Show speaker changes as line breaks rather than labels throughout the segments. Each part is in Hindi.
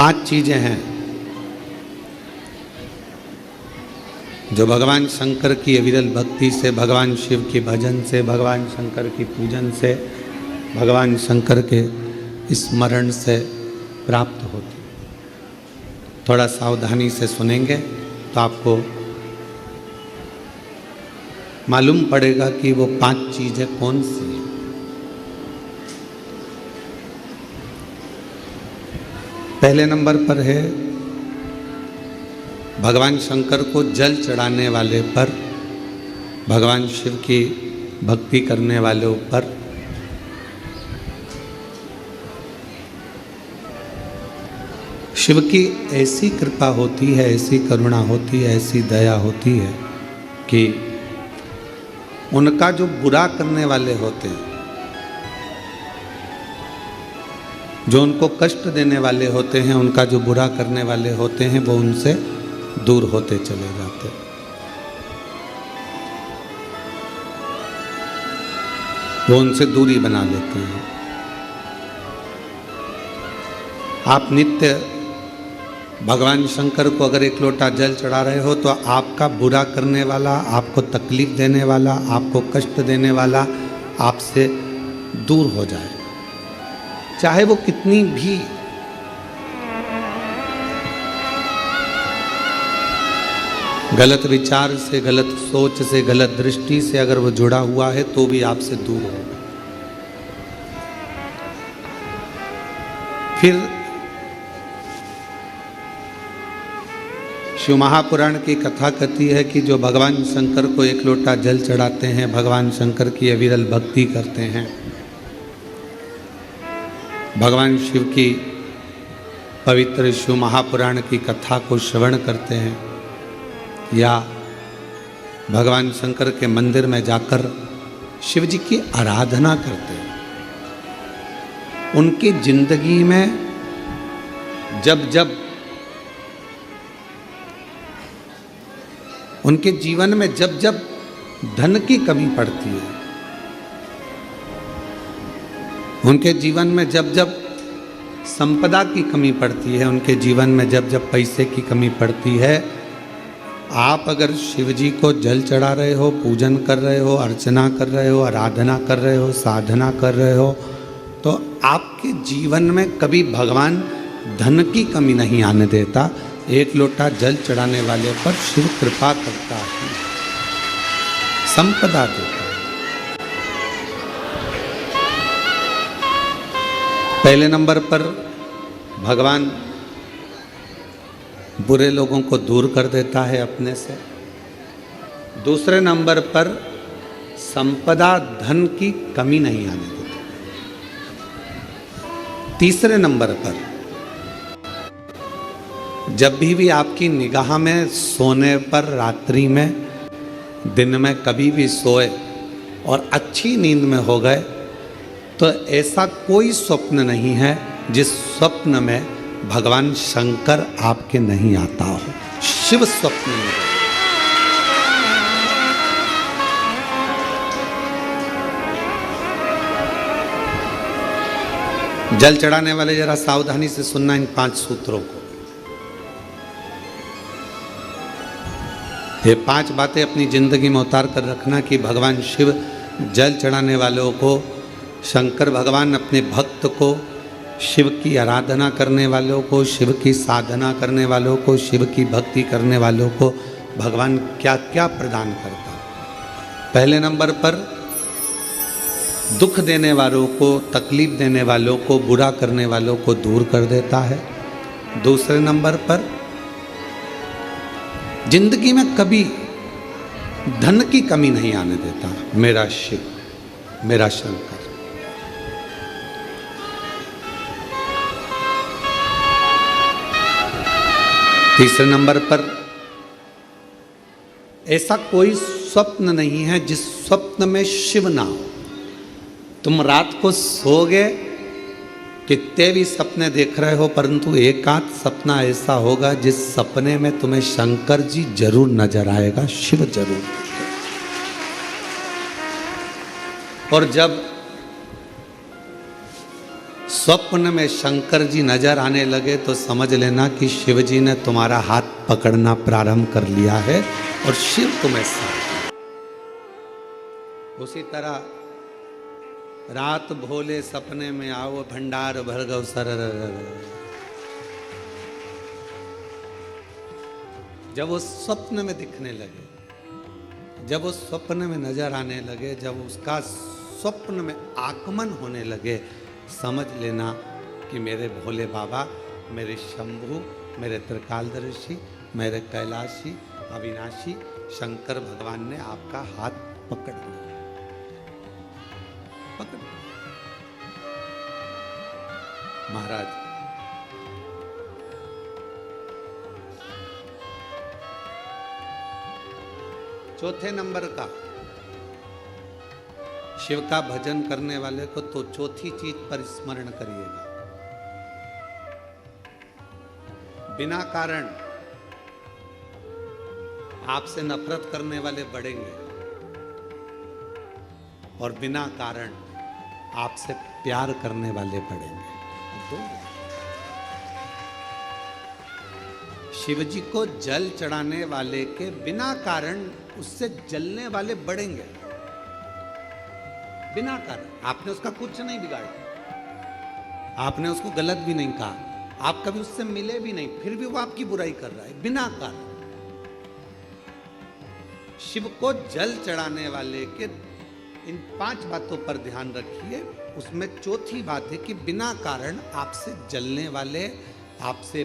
5 चीजें हैं जो भगवान शंकर की अविरल भक्ति से, भगवान शिव के भजन से, भगवान शंकर की पूजन से, भगवान शंकर के स्मरण से प्राप्त होती। थोड़ा सावधानी से सुनेंगे तो आपको मालूम पड़ेगा कि वो 5 चीजें कौन सी हैं। पहले नंबर पर है भगवान शंकर को जल चढ़ाने वाले पर, भगवान शिव की भक्ति करने वालों पर शिव की ऐसी कृपा होती है, ऐसी करुणा होती है, ऐसी दया होती है कि उनका जो बुरा करने वाले होते हैं, जो उनको कष्ट देने वाले होते हैं, उनका जो बुरा करने वाले होते हैं, वो उनसे दूर होते चले जाते। वो उनसे दूरी बना लेते हैं। आप नित्य भगवान शंकर को अगर 1 लोटा जल चढ़ा रहे हो तो आपका बुरा करने वाला, आपको तकलीफ देने वाला, आपको कष्ट देने वाला आपसे दूर हो जाए, चाहे वो कितनी भी गलत विचार से, गलत सोच से, गलत दृष्टि से अगर वो जुड़ा हुआ है तो भी आपसे दूर होगा। फिर शिव महापुराण की कथा कहती है कि जो भगवान शंकर को 1 लोटा जल चढ़ाते हैं, भगवान शंकर की अविरल भक्ति करते हैं, भगवान शिव की पवित्र शिव महापुराण की कथा को श्रवण करते हैं या भगवान शंकर के मंदिर में जाकर शिव जी की आराधना करते हैं, उनकी जिंदगी में उनके जीवन में जब जब धन की कमी पड़ती है, उनके जीवन में जब जब संपदा की कमी पड़ती है, उनके जीवन में जब जब पैसे की कमी पड़ती है, आप अगर शिव जी को जल चढ़ा रहे हो, पूजन कर रहे हो, अर्चना कर रहे हो, आराधना कर रहे हो, साधना कर रहे हो, तो आपके जीवन में कभी भगवान धन की कमी नहीं आने देता। 1 लोटा जल चढ़ाने वाले पर शिव कृपा करता है, संपदा देता है। पहले नंबर पर भगवान बुरे लोगों को दूर कर देता है अपने से। दूसरे नंबर पर संपदा, धन की कमी नहीं आने देता। तीसरे नंबर पर जब भी आपकी निगाह में सोने पर, रात्रि में, दिन में कभी भी सोए और अच्छी नींद में हो गए तो ऐसा कोई स्वप्न नहीं है जिस स्वप्न में भगवान शंकर आपके नहीं आता हो। शिव स्वप्न में जल चढ़ाने वाले जरा सावधानी से सुनना इन 5 सूत्रों को। ये 5 बातें अपनी जिंदगी में उतार कर रखना कि भगवान शिव जल चढ़ाने वालों को, शंकर भगवान अपने भक्त को, शिव की आराधना करने वालों को, शिव की साधना करने वालों को, शिव की भक्ति करने वालों को भगवान क्या क्या प्रदान करता है। पहले नंबर पर दुख देने वालों को, तकलीफ देने वालों को, बुरा करने वालों को दूर कर देता है। दूसरे नंबर पर जिंदगी में कभी धन की कमी नहीं आने देता मेरा शिव, मेरा शंकर। तीसरे नंबर पर ऐसा कोई स्वप्न नहीं है जिस स्वप्न में शिव ना हो। तुम रात को सोओगे, कितने भी सपने देख रहे हो, परंतु एक आध सपना ऐसा होगा जिस सपने में तुम्हें शंकर जी जरूर नजर आएगा, शिव जरूर। और जब स्वप्न में शंकर जी नजर आने लगे तो समझ लेना कि शिव जी ने तुम्हारा हाथ पकड़ना प्रारंभ कर लिया है और शिव तुम्हें साथ। उसी तरह रात भोले सपने में आओ भंडार भरगव सर। जब वो स्वप्न में दिखने लगे, जब वो स्वप्न में नजर आने लगे, जब उसका स्वप्न में आगमन होने लगे, समझ लेना कि मेरे भोले बाबा, मेरे शंभु, मेरे त्रिकालदर्शी, मेरे कैलाशी अविनाशी शंकर भगवान ने आपका हाथ पकड़ लिया। पकड़ महाराज चौथे नंबर का, शिव का भजन करने वाले को तो चौथी चीज पर स्मरण करिएगा। बिना कारण आपसे नफरत करने वाले बढ़ेंगे और बिना कारण आपसे प्यार करने वाले बढ़ेंगे। दो शिव जी को जल चढ़ाने वाले के बिना कारण उससे जलने वाले बढ़ेंगे। बिना कारण आपने उसका कुछ नहीं बिगाड़ा, आपने उसको गलत भी नहीं कहा, आप कभी उससे मिले भी नहीं, फिर भी वो आपकी बुराई कर रहा है बिना कारण। शिव को जल चढ़ाने वाले के इन 5 बातों पर ध्यान रखिए। उसमें चौथी बात है कि बिना कारण आपसे जलने वाले, आपसे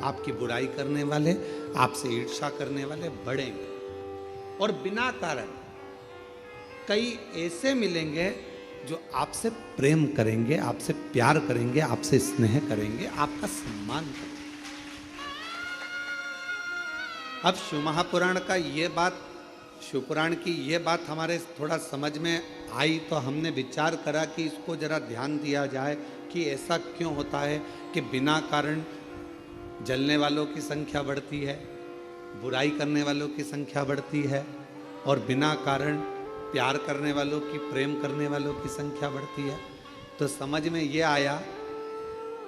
आपकी बुराई करने वाले, आपसे ईर्ष्या करने वाले बढ़ेंगे। और बिना कारण कई ऐसे मिलेंगे जो आपसे प्रेम करेंगे, आपसे प्यार करेंगे, आपसे स्नेह करेंगे, आपका सम्मान करेंगे। अब शिव महापुराण का ये बात, शिवपुराण की ये बात हमारे थोड़ा समझ में आई तो हमने विचार करा कि इसको जरा ध्यान दिया जाए कि ऐसा क्यों होता है कि बिना कारण जलने वालों की संख्या बढ़ती है, बुराई करने वालों की संख्या बढ़ती है, और बिना कारण प्यार करने वालों की, प्रेम करने वालों की संख्या बढ़ती है। तो समझ में ये आया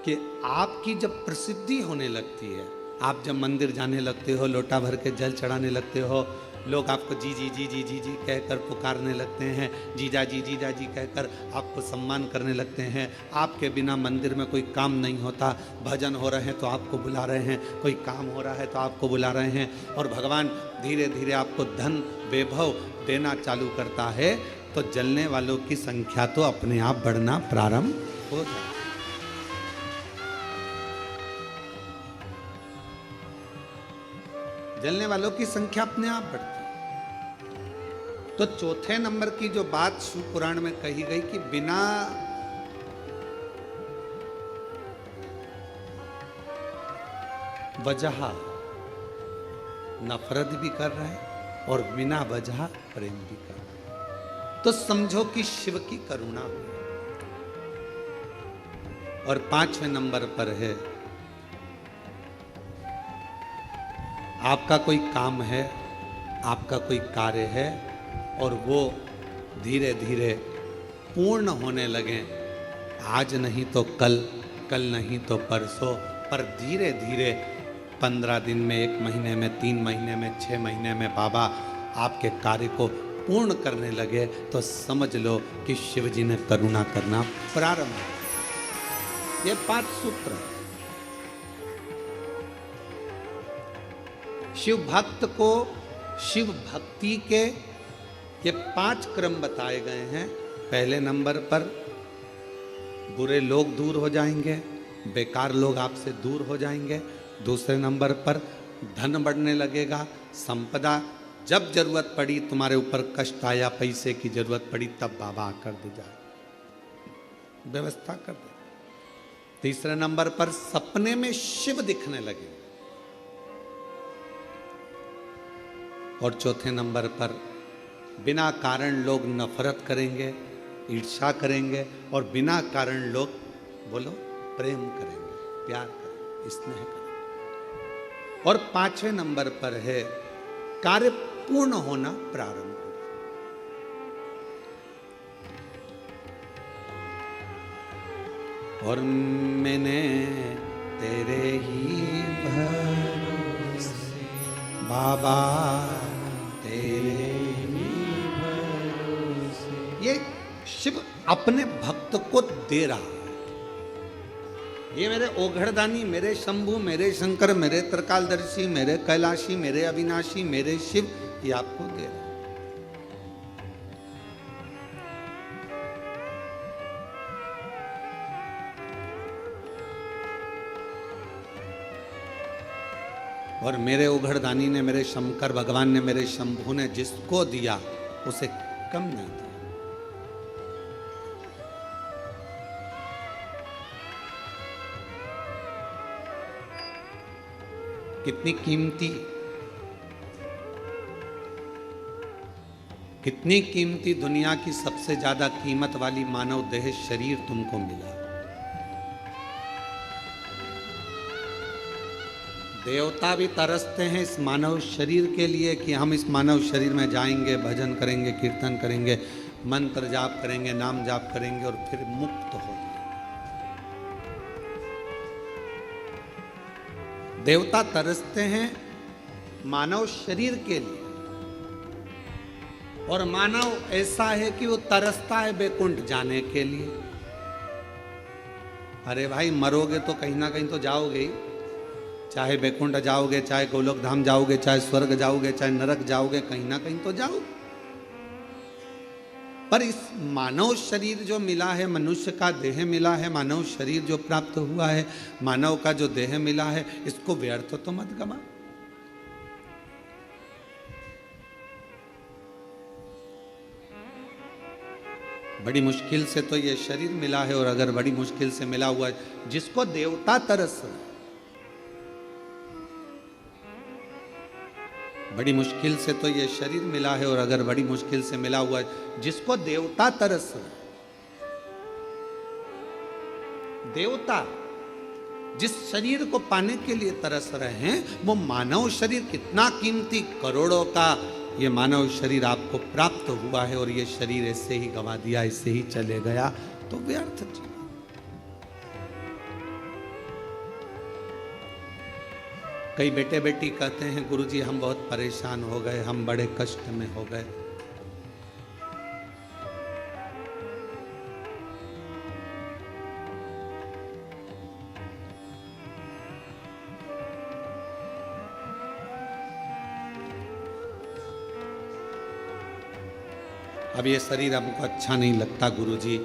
कि आपकी जब प्रसिद्धि होने लगती है, आप जब मंदिर जाने लगते हो, लोटा भर के जल चढ़ाने लगते हो, लोग आपको जी जी जी जी जी जी कहकर पुकारने लगते हैं, जीजा जी कहकर आपको सम्मान करने लगते हैं। आपके बिना मंदिर में कोई काम नहीं होता, भजन हो रहे हैं तो आपको बुला रहे हैं, कोई काम हो रहा है तो आपको बुला रहे हैं, और भगवान धीरे धीरे आपको धन वैभव देना चालू करता है, तो जलने वालों की संख्या तो अपने आप बढ़ना प्रारंभ हो जाए। जलने वालों की संख्या अपने आप बढ़ती है। तो चौथे नंबर की जो बात शिव पुराण में कही गई कि बिना वजह नफरत भी कर रहे हैं और बिना वजह प्रेम भी कर रहे हैं, तो समझो कि शिव की करुणा हुई। और 5वें नंबर पर है, आपका कोई काम है, आपका कोई कार्य है और वो धीरे धीरे पूर्ण होने लगे, आज नहीं तो कल, कल नहीं तो परसों, पर धीरे धीरे 15 दिन में, 1 महीने में, 3 महीने में, 6 महीने में बाबा आपके कार्य को पूर्ण करने लगे, तो समझ लो कि शिव जी ने करुणा करना प्रारंभ किया। ये 5 सूत्र है। शिव भक्त को शिव भक्ति के ये 5 क्रम बताए गए हैं। पहले नंबर पर बुरे लोग दूर हो जाएंगे, बेकार लोग आपसे दूर हो जाएंगे। दूसरे नंबर पर धन बढ़ने लगेगा, संपदा, जब जरूरत पड़ी, तुम्हारे ऊपर कष्ट आया, पैसे की जरूरत पड़ी, तब बाबा आकर दे जाए, व्यवस्था कर दे। तीसरे नंबर पर सपने में शिव दिखने लगे। और चौथे नंबर पर बिना कारण लोग नफरत करेंगे, ईर्ष्या करेंगे, और बिना कारण लोग, बोलो, प्रेम करेंगे, प्यार करेंगे, स्नेह करेंगे। और 5वें नंबर पर है कार्य पूर्ण होना प्रारंभ हो। और मैंने तेरे ही भरोसे बाबा, तेरे ही भरोसे। ये शिव अपने भक्त को दे रहा है। ये मेरे ओघड़दानी, मेरे शंभु, मेरे शंकर, मेरे त्रिकालदर्शी, मेरे कैलाशी, मेरे अविनाशी, मेरे शिव, ये आपको दे रहा है। और मेरे उघड़दानी ने, मेरे शंकर भगवान ने, मेरे शंभु ने जिसको दिया उसे कम नहीं दिया। कितनी कीमती दुनिया की सबसे ज्यादा कीमत वाली मानव देह शरीर तुमको मिला। देवता भी तरसते हैं इस मानव शरीर के लिए कि हम इस मानव शरीर में जाएंगे, भजन करेंगे, कीर्तन करेंगे, मंत्र जाप करेंगे, नाम जाप करेंगे और फिर मुक्त हो जाएंगे। देवता तरसते हैं मानव शरीर के लिए, और मानव ऐसा है कि वो तरसता है बैकुंठ जाने के लिए। अरे भाई, मरोगे तो कहीं ना कहीं तो जाओगे ही, चाहे बैकुंठ जाओगे, चाहे गोलोक धाम जाओगे, चाहे स्वर्ग जाओगे, चाहे नरक जाओगे, कहीं ना कहीं तो जाओगे। पर इस मानव शरीर जो मिला है, मनुष्य का देह मिला है, मानव शरीर जो प्राप्त हुआ है, मानव का जो देह मिला है, इसको व्यर्थ तो मत गवा। बड़ी मुश्किल से तो ये शरीर मिला है, और अगर बड़ी मुश्किल से मिला हुआ है, जिसको देवता तरस रहे, बड़ी मुश्किल से तो ये शरीर मिला है, और अगर बड़ी मुश्किल से मिला हुआ है, जिसको देवता तरस रहे, देवता जिस शरीर को पाने के लिए तरस रहे हैं, वो मानव शरीर कितना कीमती, करोड़ों का ये मानव शरीर आपको प्राप्त हुआ है, और ये शरीर ऐसे ही गवा दिया, ऐसे ही चले गया, तो व्यर्थ जीवन। कई बेटे बेटी कहते हैं, गुरुजी हम बहुत परेशान हो गए, हम बड़े कष्ट में हो गए। अब ये शरीर हमको अच्छा नहीं लगता गुरुजी,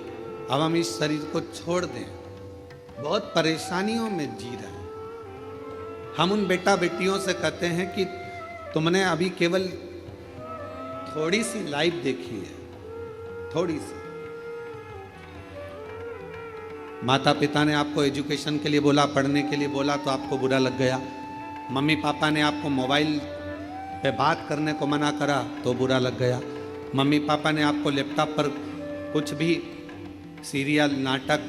अब हम इस शरीर को छोड़ दें, बहुत परेशानियों में जी रहे हैं। हम उन बेटा बेटियों से कहते हैं कि तुमने अभी केवल थोड़ी सी लाइफ देखी है, थोड़ी सी। माता पिता ने आपको एजुकेशन के लिए बोला, पढ़ने के लिए बोला, तो आपको बुरा लग गया। मम्मी पापा ने आपको मोबाइल पे बात करने को मना करा तो बुरा लग गया। मम्मी पापा ने आपको लैपटॉप पर कुछ भी सीरियल, नाटक,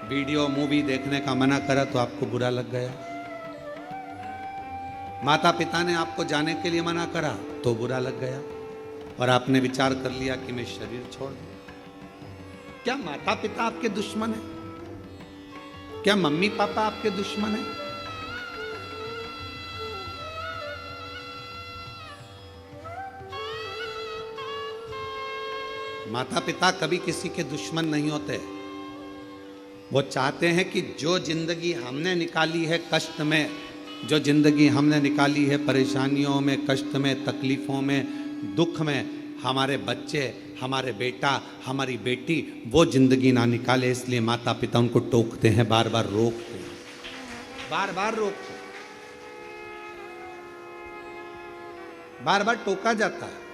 वीडियो, मूवी देखने का मना करा तो आपको बुरा लग गया। माता पिता ने आपको जाने के लिए मना करा तो बुरा लग गया, और आपने विचार कर लिया कि मैं शरीर छोड़ दूं। क्या माता पिता आपके दुश्मन है? क्या मम्मी पापा आपके दुश्मन है? माता पिता कभी किसी के दुश्मन नहीं होते। वो चाहते हैं कि जो जिंदगी हमने निकाली है कष्ट में, जो जिंदगी हमने निकाली है परेशानियों में, कष्ट में, तकलीफों में, दुख में, हमारे बच्चे, हमारे बेटा, हमारी बेटी वो जिंदगी ना निकाले। इसलिए माता पिता उनको टोकते हैं, बार बार रोकते हैं, बार बार रोकते हैं, बार बार टोका जाता है।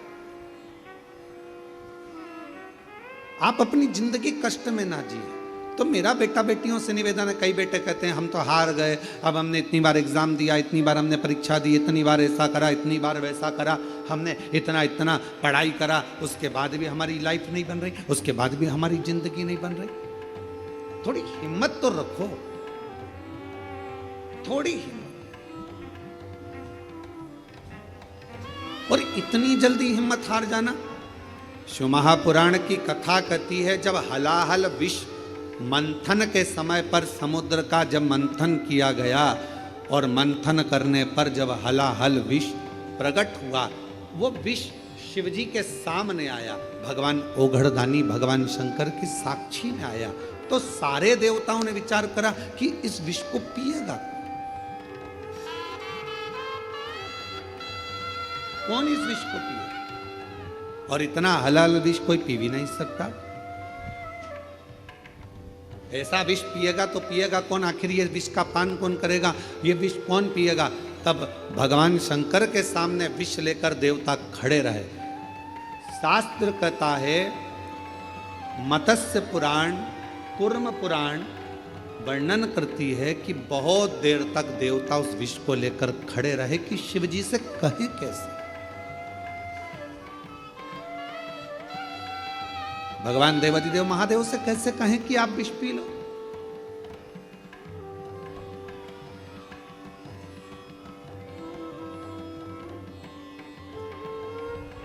आप अपनी जिंदगी कष्ट में ना जिए। तो मेरा बेटा बेटियों से निवेदन है, कई बेटे कहते हैं हम तो हार गए, अब हमने इतनी बार एग्जाम दिया, इतनी बार हमने परीक्षा दी, इतनी बार ऐसा करा, इतनी बार वैसा करा, हमने इतना इतना पढ़ाई करा, उसके बाद भी हमारी लाइफ नहीं बन रही, उसके बाद भी हमारी जिंदगी नहीं बन रही। थोड़ी हिम्मत तो रखो, थोड़ी हिम्मत। और इतनी जल्दी हिम्मत हार जाना। शिव महापुराण की कथा कहती है, जब हलाहल विष मंथन के समय पर समुद्र का जब मंथन किया गया और मंथन करने पर जब हलाहल विष प्रकट हुआ, वो विष शिवजी के सामने आया, भगवान ओघड़दानी भगवान शंकर की साक्षी में आया। तो सारे देवताओं ने विचार करा कि इस विष को पिएगा कौन, इस विष को पिएगा? और इतना हलाल विष कोई पी भी नहीं सकता। ऐसा विष पिएगा तो पिएगा कौन? आखिर ये विष का पान कौन करेगा? ये विष कौन पिएगा? तब भगवान शंकर के सामने विष लेकर देवता खड़े रहे। शास्त्र कहता है, मत्स्य पुराण, कूर्म पुराण वर्णन करती है कि बहुत देर तक देवता उस विष को लेकर खड़े रहे कि शिवजी से कहे कैसे। भगवान देवाधिदेव महादेव से कैसे कहें कि आप विष पी लो?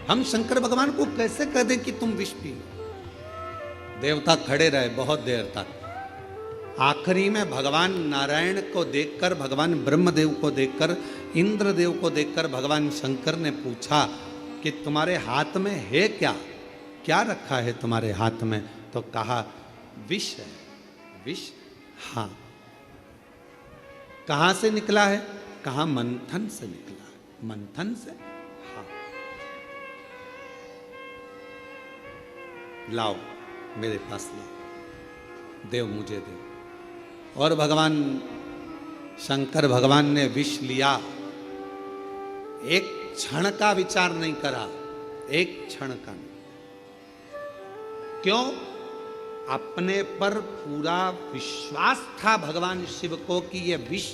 हम शंकर भगवान को कैसे कह दें कि तुम विष पी लो? देवता खड़े रहे बहुत देर तक। आखिरी में भगवान नारायण को देखकर, भगवान ब्रह्मदेव को देखकर, इंद्रदेव को देखकर भगवान शंकर ने पूछा कि तुम्हारे हाथ में है क्या? क्या रखा है तुम्हारे हाथ में? तो कहा विष है। विष? हाँ। कहां से निकला है? कहा मंथन से निकला है। मंथन से? हाँ। लाओ मेरे पास लाओ, देव मुझे दे। और भगवान शंकर भगवान ने विष लिया, एक क्षण का विचार नहीं करा, एक क्षण का नहीं। क्यों? अपने पर पूरा विश्वास था भगवान शिव को कि यह विष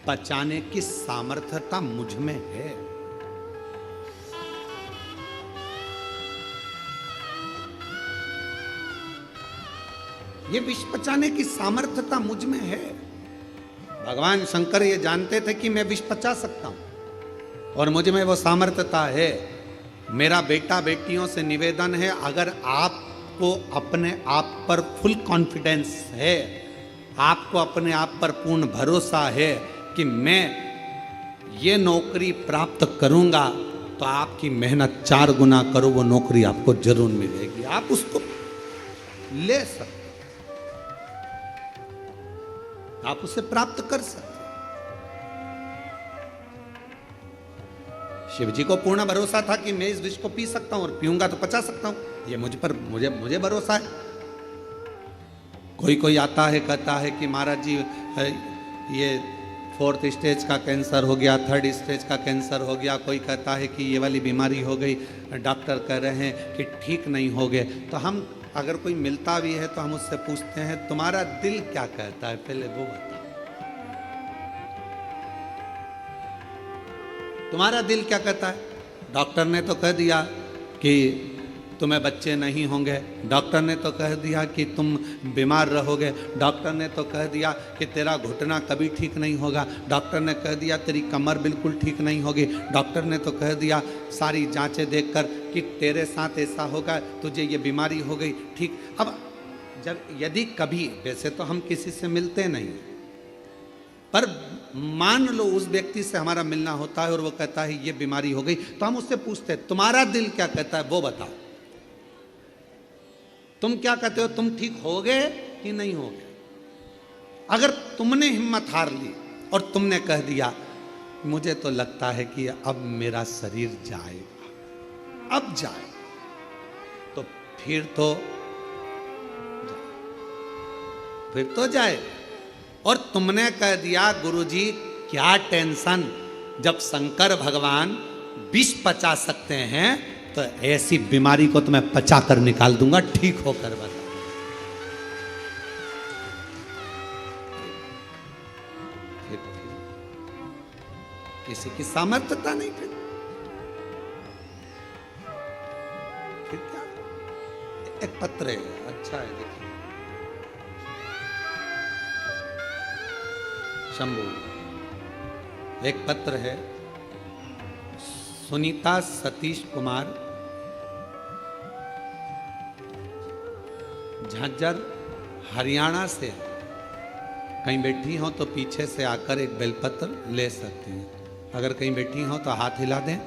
पचाने की सामर्थ्यता मुझ में है। ये विष पचाने की सामर्थ्यता मुझ में है। भगवान शंकर ये जानते थे कि मैं विष पचा सकता हूं और मुझ में वो सामर्थ्यता है। मेरा बेटा बेटियों से निवेदन है, अगर आपको अपने आप पर फुल कॉन्फिडेंस है, आपको अपने आप पर पूर्ण भरोसा है कि मैं ये नौकरी प्राप्त करूंगा, तो आपकी मेहनत 4 गुना करो, वो नौकरी आपको जरूर मिलेगी। आप उसको ले सकते, आप उसे प्राप्त कर सकते। शिव जी को पूर्ण भरोसा था कि मैं इस विष को पी सकता हूं और पीऊंगा तो पचा सकता हूं। ये मुझ पर मुझे भरोसा है। कोई कोई आता है कहता है कि महाराज जी ये 4th स्टेज का कैंसर हो गया, 3rd स्टेज का कैंसर हो गया। कोई कहता है कि ये वाली बीमारी हो गई, डॉक्टर कह रहे हैं कि ठीक नहीं हो गए। तो हम अगर कोई मिलता भी है तो हम उससे पूछते हैं तुम्हारा दिल क्या कहता है, पहले वो बताओ। तुम्हारा दिल क्या कहता है? डॉक्टर ने तो कह दिया कि तुम्हें बच्चे नहीं होंगे, डॉक्टर ने तो कह दिया कि तुम बीमार रहोगे, डॉक्टर ने तो कह दिया कि तेरा घुटना कभी ठीक नहीं होगा, डॉक्टर ने कह दिया तेरी कमर बिल्कुल ठीक नहीं होगी, डॉक्टर ने तो कह दिया सारी जांचें देखकर कि तेरे साथ ऐसा होगा, तुझे ये बीमारी हो गई, ठीक। अब जब यदि कभी, वैसे तो हम किसी से मिलते नहीं, पर मान लो उस व्यक्ति से हमारा मिलना होता है और वो कहता है ये बीमारी हो गई, तो हम उससे पूछते हैं तुम्हारा दिल क्या कहता है, वो बताओ। तुम क्या कहते हो, तुम ठीक होगे कि नहीं होगे? अगर तुमने हिम्मत हार ली और तुमने कह दिया मुझे तो लगता है कि अब मेरा शरीर जाएगा, अब जाए, तो फिर तो जाए। और तुमने कह दिया गुरुजी क्या टेंशन, जब शंकर भगवान विष पचा सकते हैं तो ऐसी बीमारी को तो मैं पचा कर निकाल दूंगा, ठीक होकर बता। फिर किसी की सामर्थ्यता नहीं, फिर क्या? एक पत्र है, अच्छा है, देखिए शंभू, एक पत्र है, सुनीता सतीश कुमार, झांझर, हरियाणा से कहीं बैठी हो तो पीछे से आकर एक बेलपत्र ले सकती हैं। अगर कहीं बैठी हो तो हाथ हिला दें,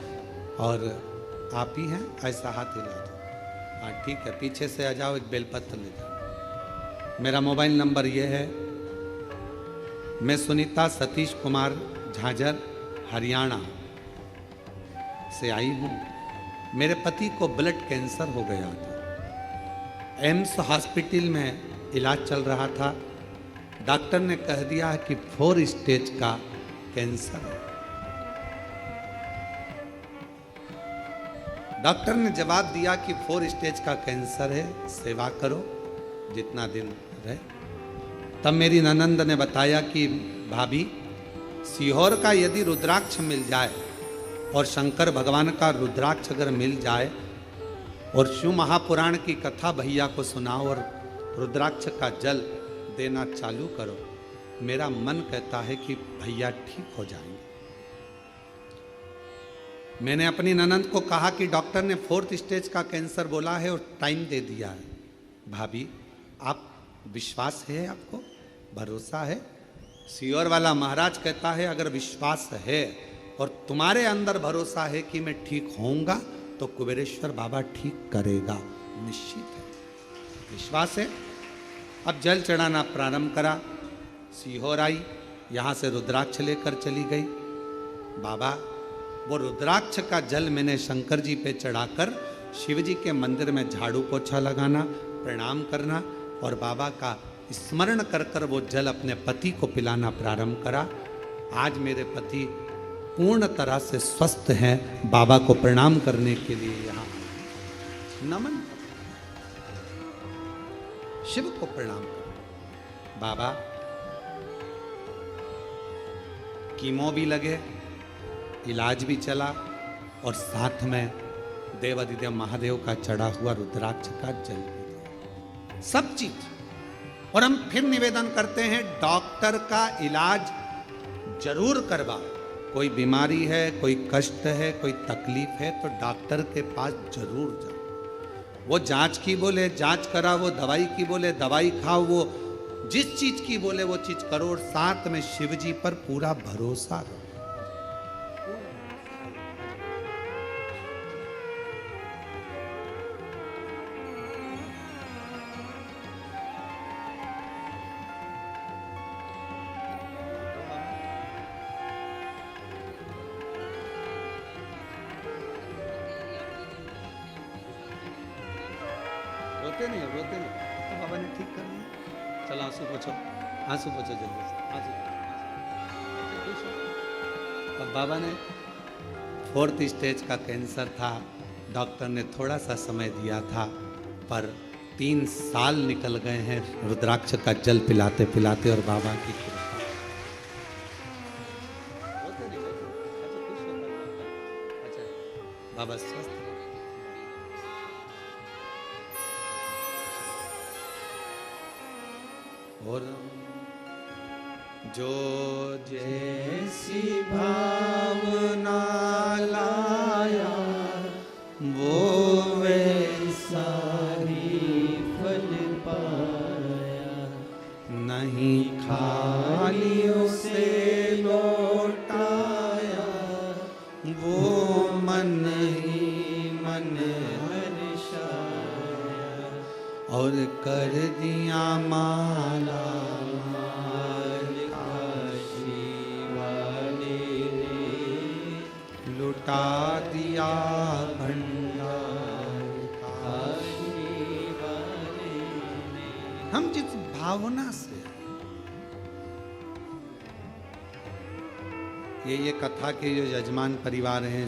और आप ही हैं ऐसा हाथ हिला दो। हाँ ठीक है, पीछे से आ जाओ, एक बेलपत्र ले जाओ। मेरा मोबाइल नंबर ये है। मैं सुनीता सतीश कुमार झांझर हरियाणा से आई हूँ। मेरे पति को ब्लड कैंसर हो गया था। एम्स हॉस्पिटल में इलाज चल रहा था। डॉक्टर ने कह दिया कि 4 स्टेज का कैंसर है। डॉक्टर ने जवाब दिया कि 4 स्टेज का कैंसर है, सेवा करो जितना दिन रहे। तब मेरी ननंद ने बताया कि भाभी, सीहोर का यदि रुद्राक्ष मिल जाए और शंकर भगवान का रुद्राक्ष अगर मिल जाए और शिव महापुराण की कथा भैया को सुनाओ और रुद्राक्ष का जल देना चालू करो, मेरा मन कहता है कि भैया ठीक हो जाएंगे। मैंने अपनी ननंद को कहा कि डॉक्टर ने 4th स्टेज का कैंसर बोला है और टाइम दे दिया है। भाभी, आप विश्वास है, आपको भरोसा है? सीहोर वाला महाराज कहता है अगर विश्वास है और तुम्हारे अंदर भरोसा है कि मैं ठीक होऊंगा तो कुबेरेश्वर बाबा ठीक करेगा, निश्चित है। विश्वास है। अब जल चढ़ाना प्रारंभ करा। सीहोर आई, यहाँ से रुद्राक्ष लेकर चली गई। बाबा, वो रुद्राक्ष का जल मैंने शंकर जी पे चढ़ाकर शिव जी के मंदिर में झाड़ू पोछा लगाना, प्रणाम करना और बाबा का स्मरण कर कर वो जल अपने पति को पिलाना प्रारंभ करा। आज मेरे पति पूर्ण तरह से स्वस्थ हैं। बाबा को प्रणाम करने के लिए यहाँ नमन, शिव को प्रणाम करो। बाबा, कीमो भी लगे, इलाज भी चला और साथ में देवाधिदेव महादेव का चढ़ा हुआ रुद्राक्ष का जल भी दिया, सब चीज। और हम फिर निवेदन करते हैं, डॉक्टर का इलाज जरूर करवाओ। कोई बीमारी है, कोई कष्ट है, कोई तकलीफ है तो डॉक्टर के पास जरूर जाओ। वो जांच की बोले जांच करा, वो दवाई की बोले दवाई खाओ, वो जिस चीज की बोले वो चीज करो और साथ में शिव जी पर पूरा भरोसा रखो। रोते नहीं, रोते नहीं, तो बाबा ने ठीक कर दिया। चलो आंसू पोछो, आंसू पोछो जल्दी से, आंसू। अब बाबा ने 4th स्टेज का कैंसर था। डॉक्टर ने थोड़ा सा समय दिया था पर 3 साल निकल गए हैं रुद्राक्ष का जल पिलाते पिलाते और बाबा की कृपा। अच्छा, बाबा स्वस्थ है। और जो जैसी भावना लाया वो वैसा ही फल पाया, नहीं खाली उसे लौटाया, वो मन ही मन हर्षाया और कर दिया माला लुटा दिया भंडार। हम जिस भावना से ये कथा के जो यजमान परिवार हैं,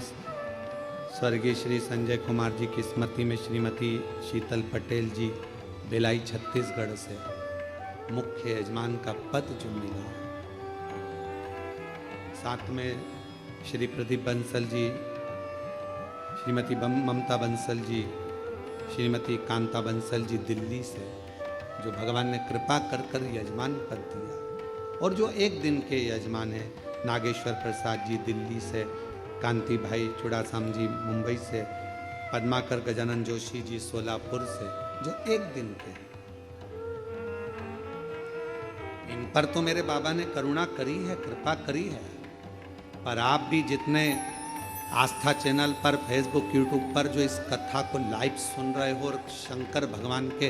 स्वर्गीय श्री संजय कुमार जी की स्मृति में श्रीमती शीतल पटेल जी भिलाई छत्तीसगढ़ से मुख्य यजमान का पद जो मिला, साथ में श्री प्रदीप बंसल जी, श्रीमती ममता बंसल जी, श्रीमती कांता बंसल जी दिल्ली से, जो भगवान ने कृपा कर कर यजमान पद दिया। और जो एक दिन के यजमान हैं, नागेश्वर प्रसाद जी दिल्ली से, कांति भाई चुड़ासाम जी मुंबई से, पद्माकर गजानन जोशी जी सोलापुर से, जो एक दिन के हैं। पर तो मेरे बाबा ने करुणा करी है, कृपा करी है। पर आप भी जितने आस्था चैनल पर, फेसबुक, यूट्यूब पर जो इस कथा को लाइव सुन रहे हो और शंकर भगवान के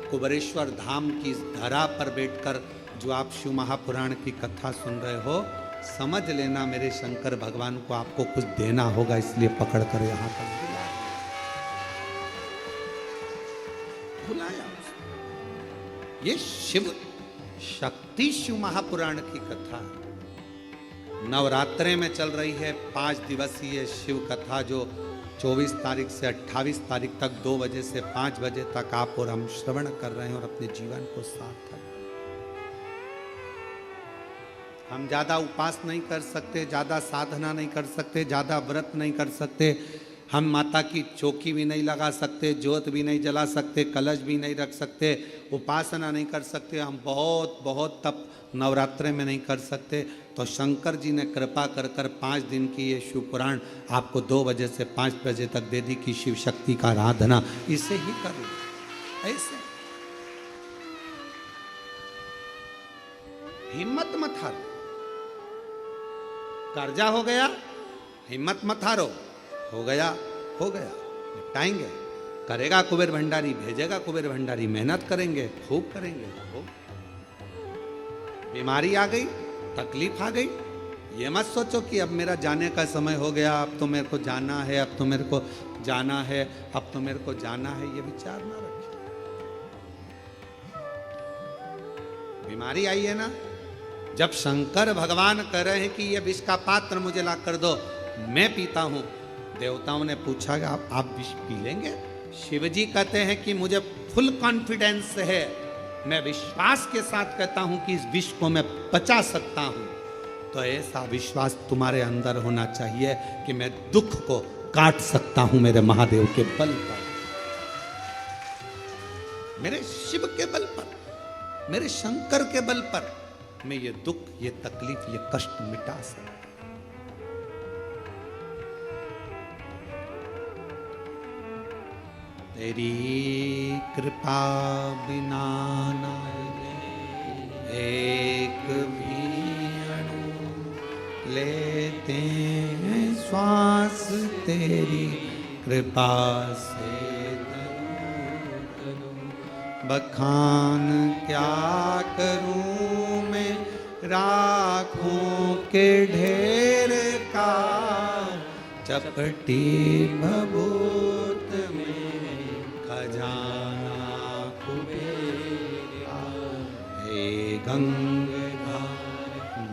कुबेरेश्वर धाम की इस धरा पर बैठकर जो आप शिव महापुराण की कथा सुन रहे हो, समझ लेना मेरे शंकर भगवान को आपको कुछ देना होगा, इसलिए पकड़ कर यहां तक बुलाया। ये शिव शक्ति शिव महापुराण की कथा नवरात्रे में चल रही है। 5 दिवसीय शिव कथा जो 24 तारीख से 28 तारीख तक 2 बजे से 5 बजे तक आप और हम श्रवण कर रहे हैं और अपने जीवन को सार्थक। हम ज़्यादा उपास नहीं कर सकते, ज़्यादा साधना नहीं कर सकते, ज़्यादा व्रत नहीं कर सकते, हम माता की चौकी भी नहीं लगा सकते, ज्योत भी नहीं जला सकते, कलश भी नहीं रख सकते, उपासना नहीं कर सकते, हम बहुत बहुत तप नवरात्रे में नहीं कर सकते। तो शंकर जी ने कृपा कर कर 5 दिन की ये शिव पुराण आपको 2 बजे से 5 बजे तक दे दी कि शिव शक्ति का आराधना इसे ही करो। ऐसे हिम्मत मत हारो। कर्जा हो गया, हिम्मत मत हारो, हो गया निपटाएंगे। करेगा कुबेर भंडारी, भेजेगा कुबेर भंडारी, मेहनत करेंगे, खूब करेंगे। खूब बीमारी आ गई, तकलीफ आ गई, ये मत सोचो कि अब मेरा जाने का समय हो गया, अब तो मेरे को जाना है, अब तो मेरे को जाना है, अब तो मेरे को जाना है, ये विचार ना रखिए। बीमारी आई है ना, जब शंकर भगवान कह रहे हैं कि ये विष का पात्र मुझे ला कर दो, मैं पीता हूं, देवताओं ने पूछा कि आप विष पी लेंगे? शिव जी कहते हैं कि मुझे फुल कॉन्फिडेंस है, मैं विश्वास के साथ कहता हूं कि इस विष को मैं पचा सकता हूं। तो ऐसा विश्वास तुम्हारे अंदर होना चाहिए कि मैं दुख को काट सकता हूं मेरे महादेव के बल पर, मेरे शिव के बल पर, मेरे शंकर के बल पर मैं ये दुख, ये तकलीफ, ये कष्ट मिटा सकता। तेरी कृपा बिना ना एक भी अणु लेते हैं श्वास, तेरी कृपा से बखान क्या करूं मैं राखों के ढेर का, चपटी भभूत में खजाना कुबेर का। हे गंगाधर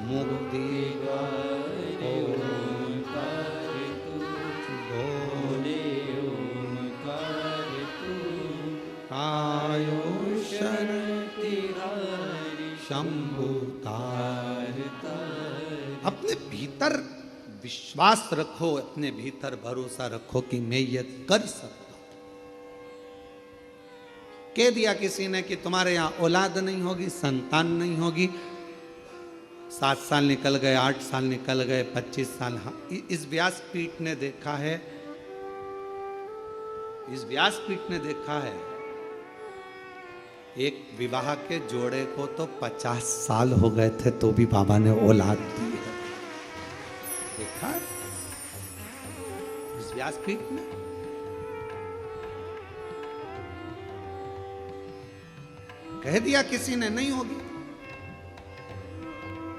मुक्ति अपने भीतर विश्वास रखो, अपने भीतर भरोसा रखो कि मैं ये कर सकता हूं। कह दिया किसी ने कि तुम्हारे यहां औलाद नहीं होगी, संतान नहीं होगी, 7 साल निकल गए, 8 साल निकल गए, 25 साल। हाँ, इस व्यासपीठ ने देखा है, इस व्यासपीठ ने देखा है एक विवाह के जोड़े को तो 50 साल हो गए थे तो भी बाबा ने औलाद दी है। देखा इस व्यासपीठ में। कह दिया किसी ने नहीं होगी,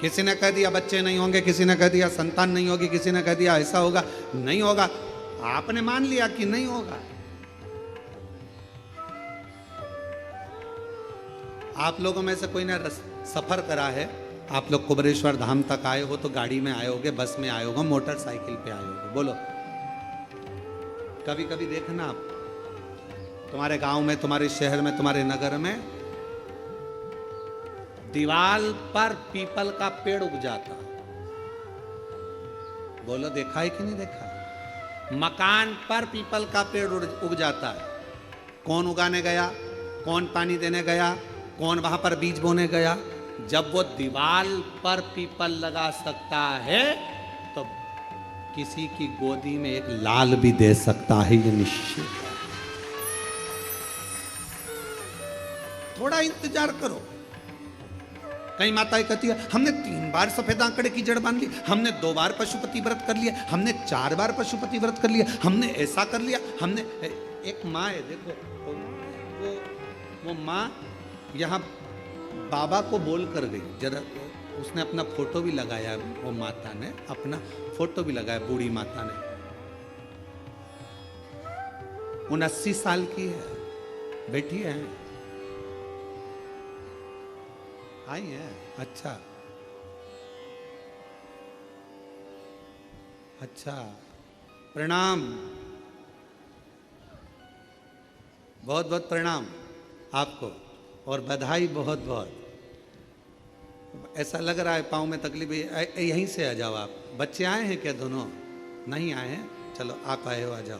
किसी ने कह दिया बच्चे नहीं होंगे, किसी ने कह दिया संतान नहीं होगी, किसी ने कह दिया ऐसा होगा, नहीं होगा। आपने मान लिया कि नहीं होगा। आप लोगों में से कोई ने सफर करा है, आप लोग कुबेरेश्वर धाम तक आए हो तो गाड़ी में आए होगे, बस में आए होगे, मोटरसाइकिल पे आए होगे। बोलो, कभी कभी देखना आप तुम्हारे गांव में, तुम्हारे शहर में, तुम्हारे नगर में दीवार पर पीपल का पेड़ उग जाता। बोलो, देखा है कि नहीं देखा? मकान पर पीपल का पेड़ उग जाता है। कौन उगाने गया, कौन पानी देने गया, कौन वहां पर बीज बोने गया? जब वो दीवार पर पीपल लगा सकता है तो किसी की गोदी में एक लाल भी दे सकता है, ये निश्चित है। थोड़ा इंतजार करो, कई माताएं कहती है हमने 3 बार सफेद आंकड़े की जड़ बांध ली, हमने 2 बार पशुपति व्रत कर लिया, हमने 4 बार पशुपति व्रत कर लिया, हमने ऐसा कर लिया, हमने। एक माँ है देखो, वो माँ यहाँ बाबा को बोल कर गई, जरा उसने अपना फोटो भी लगाया, वो माता ने अपना फोटो भी लगाया, बूढ़ी माता ने। 79 साल की है, बैठी है, आई है। अच्छा अच्छा, प्रणाम, बहुत बहुत प्रणाम आपको और बधाई बहुत बहुत। ऐसा लग रहा है पाँव में तकलीफ है, यहीं से आ जाओ आप। बच्चे आए हैं क्या दोनों? नहीं आए हैं, चलो आप आए हो, आ जाओ।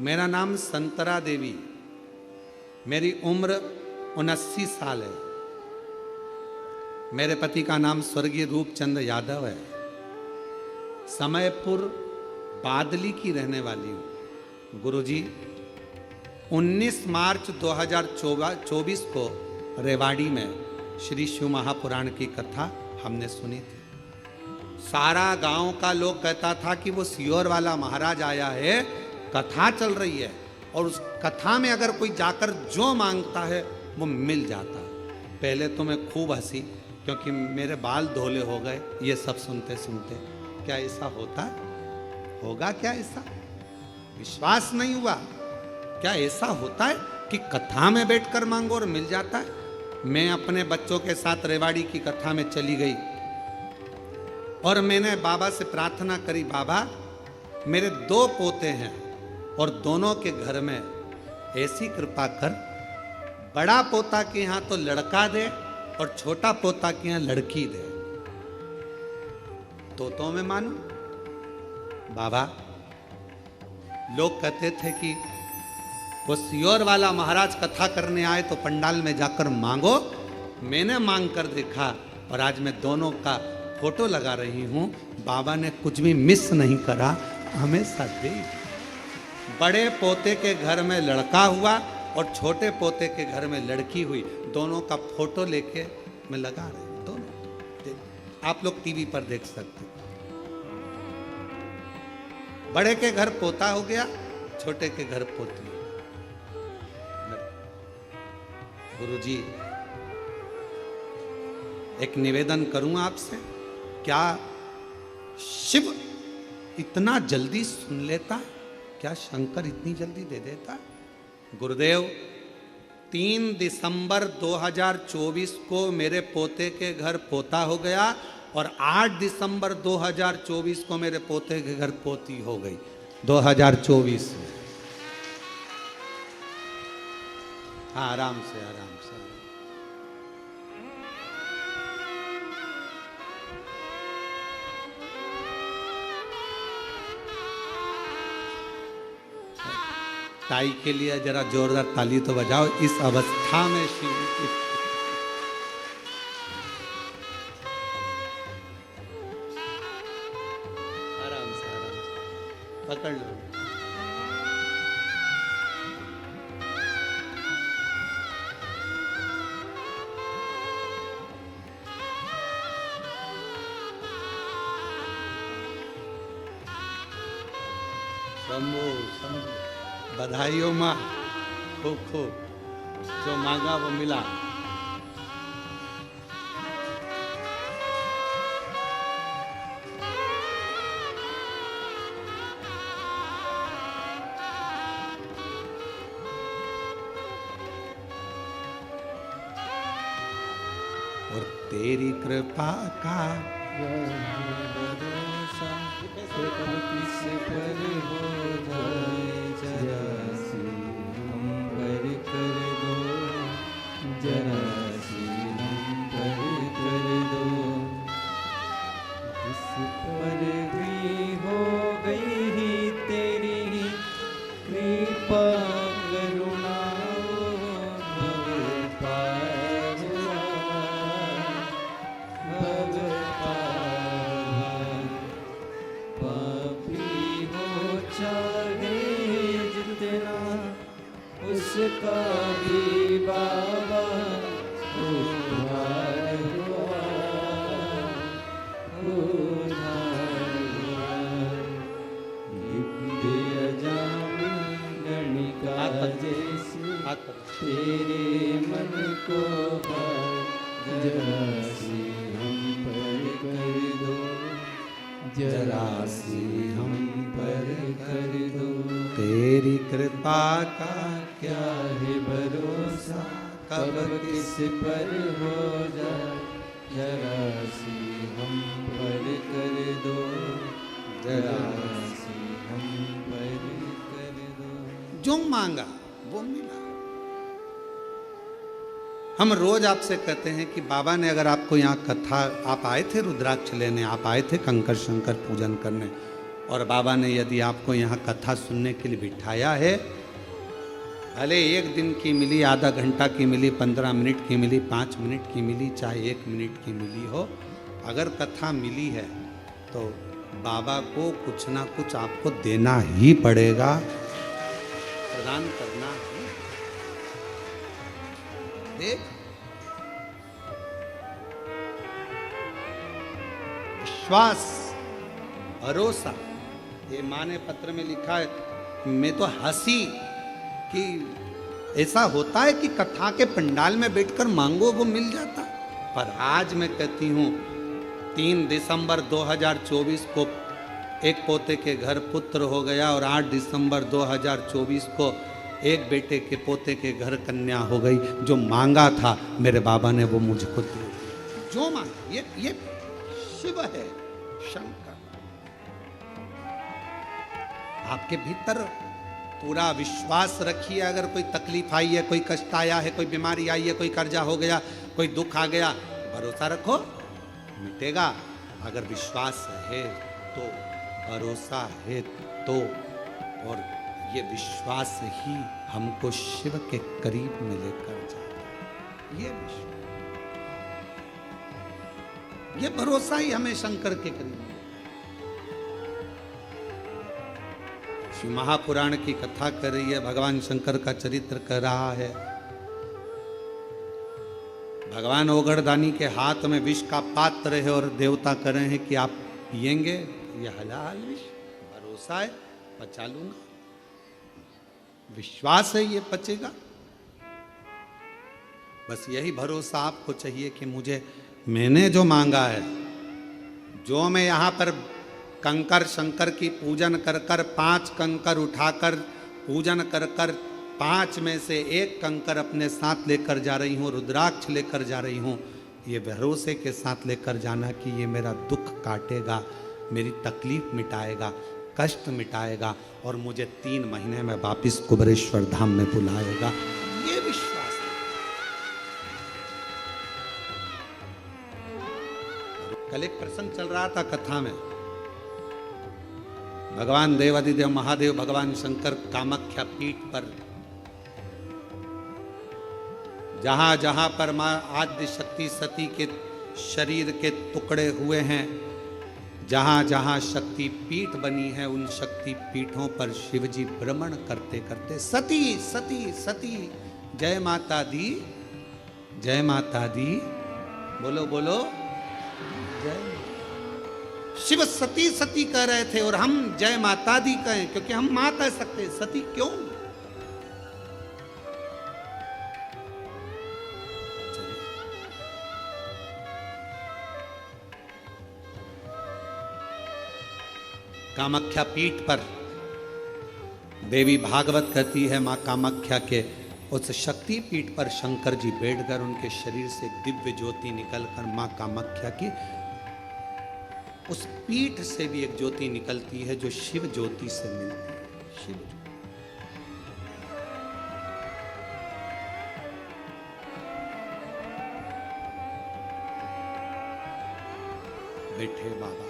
मेरा नाम संतरा देवी, मेरी उम्र 79 साल है। मेरे पति का नाम स्वर्गीय रूपचंद यादव है। समयपुर बादली की रहने वाली हूँ। गुरुजी 19 मार्च 2024 को रेवाड़ी में श्री शिव महापुराण की कथा हमने सुनी थी। सारा गांव का लोग कहता था कि वो सियोर वाला महाराज आया है, कथा चल रही है और उस कथा में अगर कोई जाकर जो मांगता है वो मिल जाता है। पहले तो मैं खूब हंसी क्योंकि मेरे बाल धोले हो गए ये सब सुनते सुनते। क्या ऐसा होता है? होगा क्या ऐसा? विश्वास नहीं हुआ। क्या ऐसा होता है कि कथा में बैठकर मांगो और मिल जाता है? मैं अपने बच्चों के साथ रेवाड़ी की कथा में चली गई और मैंने बाबा से प्रार्थना करी, बाबा मेरे 2 पोते हैं और दोनों के घर में ऐसी कृपा कर, बड़ा पोता के यहाँ तो लड़का दे और छोटा पोता के यहाँ लड़की दे। तो मैं मानू बाबा। लोग कहते थे कि वो सियोर वाला महाराज कथा करने आए तो पंडाल में जाकर मांगो। मैंने मांग कर देखा और आज मैं दोनों का फोटो लगा रही हूं। बाबा ने कुछ भी मिस नहीं करा, हमेशा दे। बड़े पोते के घर में लड़का हुआ और छोटे पोते के घर में लड़की हुई। दोनों का फोटो लेके मैं लगा रही हूं, दोनों। आप लोग टीवी पर देख सकते। बड़े के घर पोता हो गया, छोटे के घर पोती। गुरुजी एक निवेदन करूं आपसे, क्या शिव इतना जल्दी सुन लेता? क्या शंकर इतनी जल्दी दे देता? गुरुदेव 3 दिसंबर 2024 को मेरे पोते के घर पोता हो गया और 8 दिसंबर 2024 को मेरे पोते के घर पोती हो गई। 2024 में। हाँ, आराम से आराम से। ताई के लिए जरा जोरदार ताली तो बजाओ इस अवस्था में शिव की। आराम से पकड़ लो। शंभो शंभो। बधाई हो माँ, खूब खूब। जो मांगा वो मिला। और तेरी कृपा का भरोसा किस पर हो जाए, जरा सी हम पर कर दो, जरा सी हम पर कर दो। इस पर भी हो गई ही तेरी कृपा करुणा, भव पार हुआ, भव पार। पापी हो चाहे जितना, उसका भी बाबा
जरा सी हम पर कर दो, जरा सी हम पर कर दो।
तेरी कृपा का
क्या है भरोसा, कब किस पर हो जाए, जरा सी हम पर कर दो, जरा सी हम पर कर दो।
जो मांगा वो मिला। हम रोज आपसे कहते हैं कि बाबा ने अगर आपको यहाँ कथा, आप आए थे रुद्राक्ष लेने, आप आए थे कंकर शंकर पूजन करने, और बाबा ने यदि आपको यहाँ कथा सुनने के लिए बिठाया है, भले एक दिन की मिली, आधा घंटा की मिली, 15 मिनट की मिली, 5 मिनट की मिली, चाहे 1 मिनट की मिली हो, अगर कथा मिली है तो बाबा को कुछ ना कुछ आपको देना ही पड़ेगा, प्रदान करना ही। देख, विश्वास, भरोसा, ये माँ ने पत्र में लिखा है। मैं तो हंसी कि ऐसा होता है कि कथा के पंडाल में बैठकर मांगो वो मिल जाता, पर आज मैं कहती हूँ 3 दिसंबर 2024 को एक पोते के घर पुत्र हो गया, और 8 दिसंबर 2024 को एक बेटे के पोते के घर कन्या हो गई। जो मांगा था मेरे बाबा ने वो मुझको दे दिया। जो मांगा, ये शिव है, शंकर। आपके भीतर पूरा विश्वास रखिए। अगर कोई तकलीफ आई है, कोई कष्ट आया है, कोई बीमारी आई है, कोई कर्जा हो गया, कोई दुख आ गया, भरोसा रखो, मिटेगा। अगर विश्वास है तो, भरोसा है तो, और ये विश्वास ही हमको शिव के करीब में लेकर जाता है। ये विश्वास, ये भरोसा ही हमें शंकर के करीब। श्री महापुराण की कथा कर रही है, भगवान शंकर का चरित्र कर रहा है। भगवान ओगड़दानी के हाथ में विष का पात्र है और देवता कर रहे हैं कि आप पिएंगे, ये हलाल विष, भरोसा है पचा लूंगा, विश्वास है ये पचेगा। बस यही भरोसा आपको चाहिए कि मुझे, मैंने जो मांगा है, जो मैं यहां पर कंकर शंकर की पूजन कर कर 5 कंकर उठाकर पूजन कर कर 5 में से 1 कंकर अपने साथ लेकर जा रही हूँ, रुद्राक्ष लेकर जा रही हूँ, ये भरोसे के साथ लेकर जाना कि ये मेरा दुख काटेगा, मेरी तकलीफ मिटाएगा, कष्ट मिटाएगा, और मुझे 3 महीने में वापिस कुबेरेश्वर धाम में बुलाएगा। ये विश्वास है। कल एक प्रसंग चल रहा था कथा में, भगवान देवादिदेव महादेव भगवान शंकर कामाख्या पीठ पर, जहां जहां पर मां आद्य शक्ति सती के शरीर के टुकड़े हुए हैं, जहां जहां शक्ति पीठ बनी है, उन शक्ति पीठों पर शिवजी भ्रमण करते करते सती सती सती, जय माता दी, जय माता दी, बोलो बोलो जय। शिव सती सती कह रहे थे और हम जय माता दी कहें, क्योंकि हम मां कह सकते, सती क्यों? कामाख्या पीठ पर देवी भागवत कहती है, मां कामाख्या के उस शक्ति पीठ पर शंकर जी बैठकर उनके शरीर से दिव्य ज्योति निकलकर मां कामाख्या की उस पीठ से भी एक ज्योति निकलती है जो शिव ज्योति से मिलती है। शिव बैठे बाबा,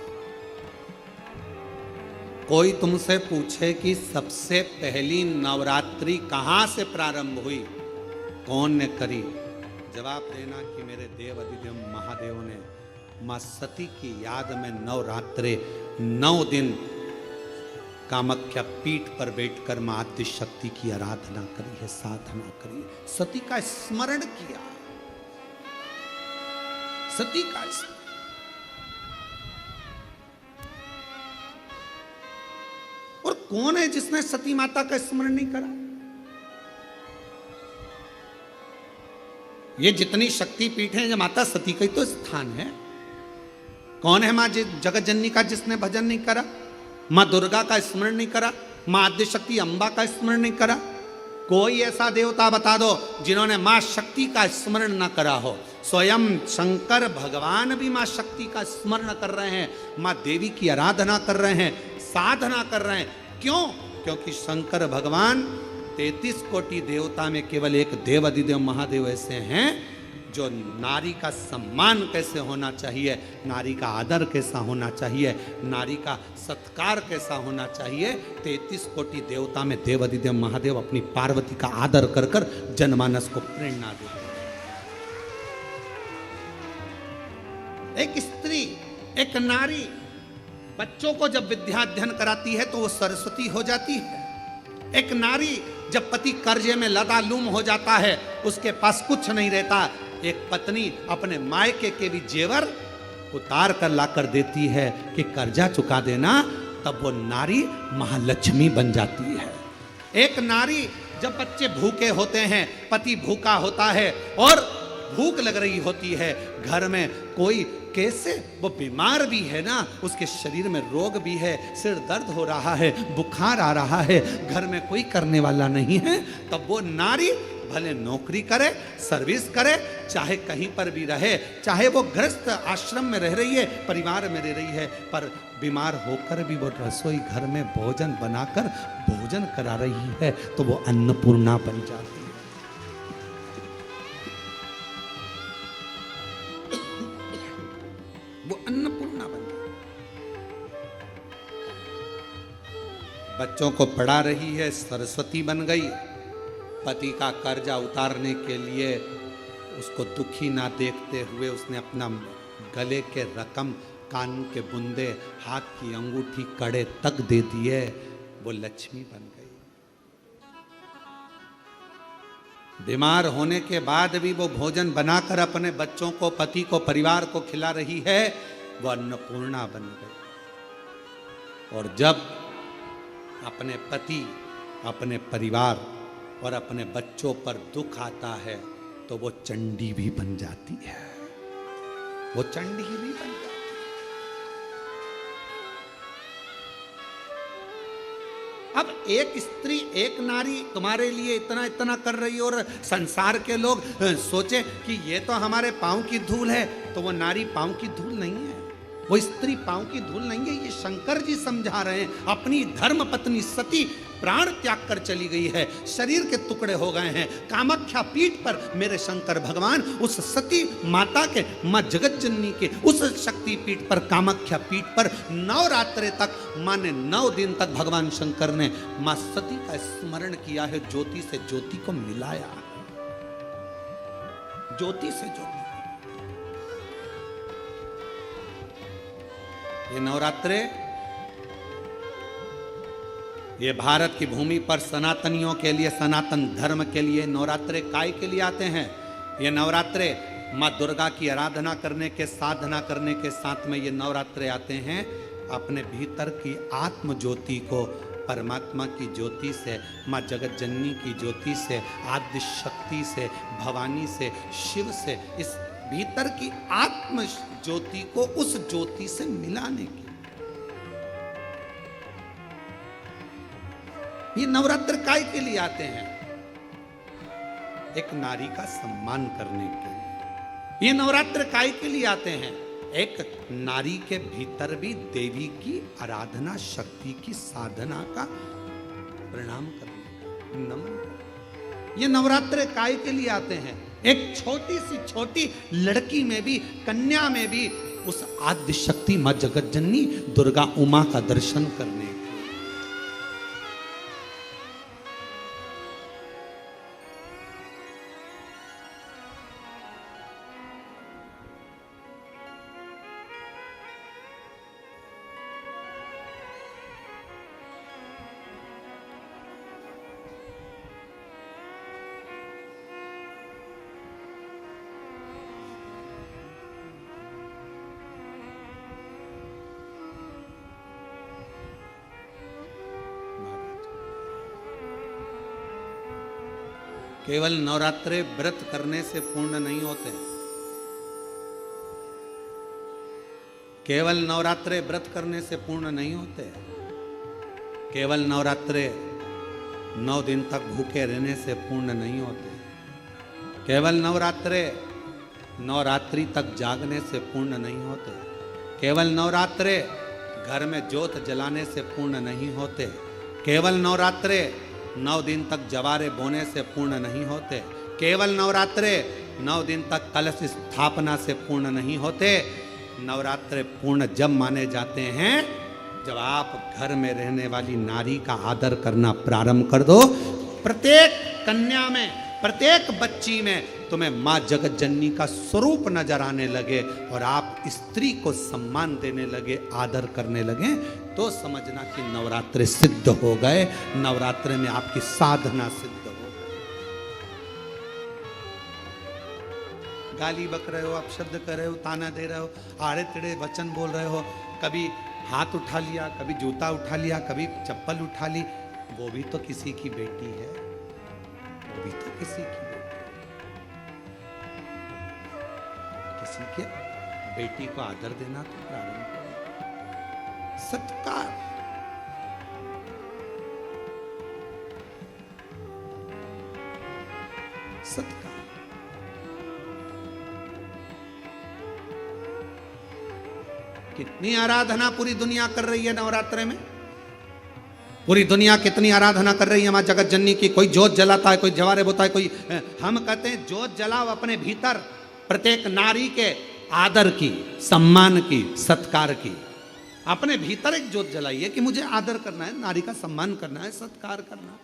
कोई तुमसे पूछे कि सबसे पहली नवरात्रि कहां से प्रारंभ हुई, कौन ने करी, जवाब देना कि मेरे देव अधिदेव महादेव ने मां सती की याद में नवरात्रे 9 दिन कामाख्या पीठ पर बैठकर मां आद्य शक्ति की आराधना करी है, साधना करी है, सती का स्मरण किया, सती का स्मरण। और कौन है जिसने सती माता का स्मरण नहीं करा? ये जितनी शक्ति पीठ है, ये माता सती का ही तो स्थान है। कौन है माँ जगत जननी का जिसने भजन नहीं करा? माँ दुर्गा का स्मरण नहीं करा? माँ आद्य शक्ति अम्बा का स्मरण नहीं करा? कोई ऐसा देवता बता दो जिन्होंने माँ शक्ति का स्मरण न करा हो। स्वयं शंकर भगवान भी माँ शक्ति का स्मरण कर रहे हैं, माँ देवी की आराधना कर रहे हैं, साधना कर रहे हैं। क्यों? क्योंकि शंकर भगवान 33 कोटि देवता में केवल एक देव अधिदेव महादेव ऐसे हैं जो नारी का सम्मान कैसे होना चाहिए, नारी का आदर कैसा होना चाहिए, नारी का सत्कार कैसा होना चाहिए, 33 कोटि देवता में देव अधिदेव महादेव अपनी पार्वती का आदर कर कर जनमानस को प्रेरणा देते हैं। एक स्त्री, एक नारी बच्चों को जब विद्या अध्ययन कराती है तो वो सरस्वती हो जाती है। एक नारी जब पति कर्जे में लदालूम हो जाता है, उसके पास कुछ नहीं रहता, एक पत्नी अपने मायके के भी जेवर उतार कर ला कर देती है कि कर्जा चुका देना, तब वो नारी महालक्ष्मी बन जाती है। एक नारी जब बच्चे भूखे होते हैं, पति भूखा होता है और भूख लग रही होती है, घर में कोई कैसे वो बीमार भी है ना, उसके शरीर में रोग भी है, सिर दर्द हो रहा है, बुखार आ रहा है, घर में कोई करने वाला नहीं है, तब वो नारी भले नौकरी करे, सर्विस करे, चाहे कहीं पर भी रहे, चाहे वो गृहस्थ आश्रम में रह रही है, परिवार में रह रही है, पर बीमार होकर भी वो रसोई घर में भोजन बनाकर भोजन करा रही है, तो वो अन्नपूर्णा बन जाती है। वो अन्नपूर्णा बन गई। बच्चों को पढ़ा रही है, सरस्वती बन गई। पति का कर्जा उतारने के लिए उसको दुखी ना देखते हुए उसने अपना गले के रकम, कान के बुंदे, हाथ की अंगूठी, कड़े तक दे दिए, वो लक्ष्मी बन गई। बीमार होने के बाद भी वो भोजन बनाकर अपने बच्चों को, पति को, परिवार को खिला रही है, वो अन्नपूर्णा बन गई। और जब अपने पति, अपने परिवार और अपने बच्चों पर दुख आता है तो वो चंडी भी बन जाती है, वो चंडी भी बन जाती है। अब एक स्त्री, एक नारी तुम्हारे लिए इतना इतना कर रही है और संसार के लोग सोचे कि ये तो हमारे पांव की धूल है, तो वो नारी पांव की धूल नहीं है, वो स्त्री पांव की धूल नहीं है। ये शंकर जी समझा रहे हैं। अपनी धर्म पत्नी सती प्राण त्याग कर चली गई है, शरीर के टुकड़े हो गए हैं। कामाख्या पीठ पर मेरे शंकर भगवान उस सती माता के, माँ जगत जननी के उस शक्ति पीठ पर, कामाख्या पीठ पर नवरात्रे तक, माने 9 दिन तक भगवान शंकर ने माँ सती का स्मरण किया है, ज्योति से ज्योति को मिलाया, ज्योति से ज्योति। ये नवरात्रे, ये भारत की भूमि पर सनातनियों के लिए, सनातन धर्म के लिए नवरात्रे काय के लिए आते हैं? ये नवरात्रे माँ दुर्गा की आराधना करने के, साधना करने के साथ में ये नवरात्रे आते हैं अपने भीतर की आत्म ज्योति को परमात्मा की ज्योति से, माँ जगत जननी की ज्योति से, आद्य शक्ति से, भवानी से, शिव से, इस भीतर की आत्म ज्योति को उस ज्योति से मिलाने की। ये नवरात्र काय के लिए आते हैं? एक नारी का सम्मान करने के लिए। ये नवरात्र काय के लिए आते हैं? एक नारी के भीतर भी देवी की आराधना, शक्ति की साधना का प्रणाम करने, नमन करने। ये नवरात्र काय के लिए आते हैं? एक छोटी सी छोटी लड़की में भी, कन्या में भी उस आद्य शक्ति मां जगत जननी दुर्गा उमा का दर्शन करने। केवल नवरात्रे व्रत करने से पूर्ण नहीं होते। केवल नवरात्रे व्रत करने से पूर्ण नहीं होते। केवल नवरात्रे 9 दिन तक भूखे रहने से पूर्ण नहीं होते। केवल नवरात्रे नवरात्रि तक जागने से पूर्ण नहीं होते। केवल नवरात्रे घर में ज्योत जलाने से पूर्ण नहीं होते। केवल नवरात्रे 9 दिन तक जवारे बोने से पूर्ण नहीं होते। केवल नवरात्रे 9 दिन तक कलश स्थापना से पूर्ण नहीं होते। नवरात्रे पूर्ण जब माने जाते हैं जब आप घर में रहने वाली नारी का आदर करना प्रारंभ कर दो। प्रत्येक कन्या में, प्रत्येक बच्ची में तुम्हें माँ जगत जननी का स्वरूप नजर आने लगे और आप स्त्री को सम्मान देने लगे, आदर करने लगे, तो समझना कि नवरात्रे सिद्ध हो गए। नवरात्रे में आपकी साधना सिद्ध हो गई। गाली बक रहे हो, आप शब्द कर रहे हो, ताना दे रहे हो, आड़े टेढ़े वचन बोल रहे हो, कभी हाथ उठा लिया, कभी जूता उठा लिया, कभी चप्पल उठा ली, वो भी तो किसी की बेटी है, वो भी तो किसी की बेटी। किसी के बेटी को आदर देना तो प्रारंभ करो। सत्कार, सत्कार। कितनी आराधना पूरी दुनिया कर रही है नवरात्रे में। पूरी दुनिया कितनी आराधना कर रही है मां जगत जननी की। कोई जोत जलाता है, कोई जवारे बोता है, कोई, हम कहते हैं जोत जलाओ अपने भीतर, प्रत्येक नारी के आदर की, सम्मान की, सत्कार की। अपने भीतर एक जोत जलाइए कि मुझे आदर करना है, नारी का सम्मान करना है, सत्कार करना है।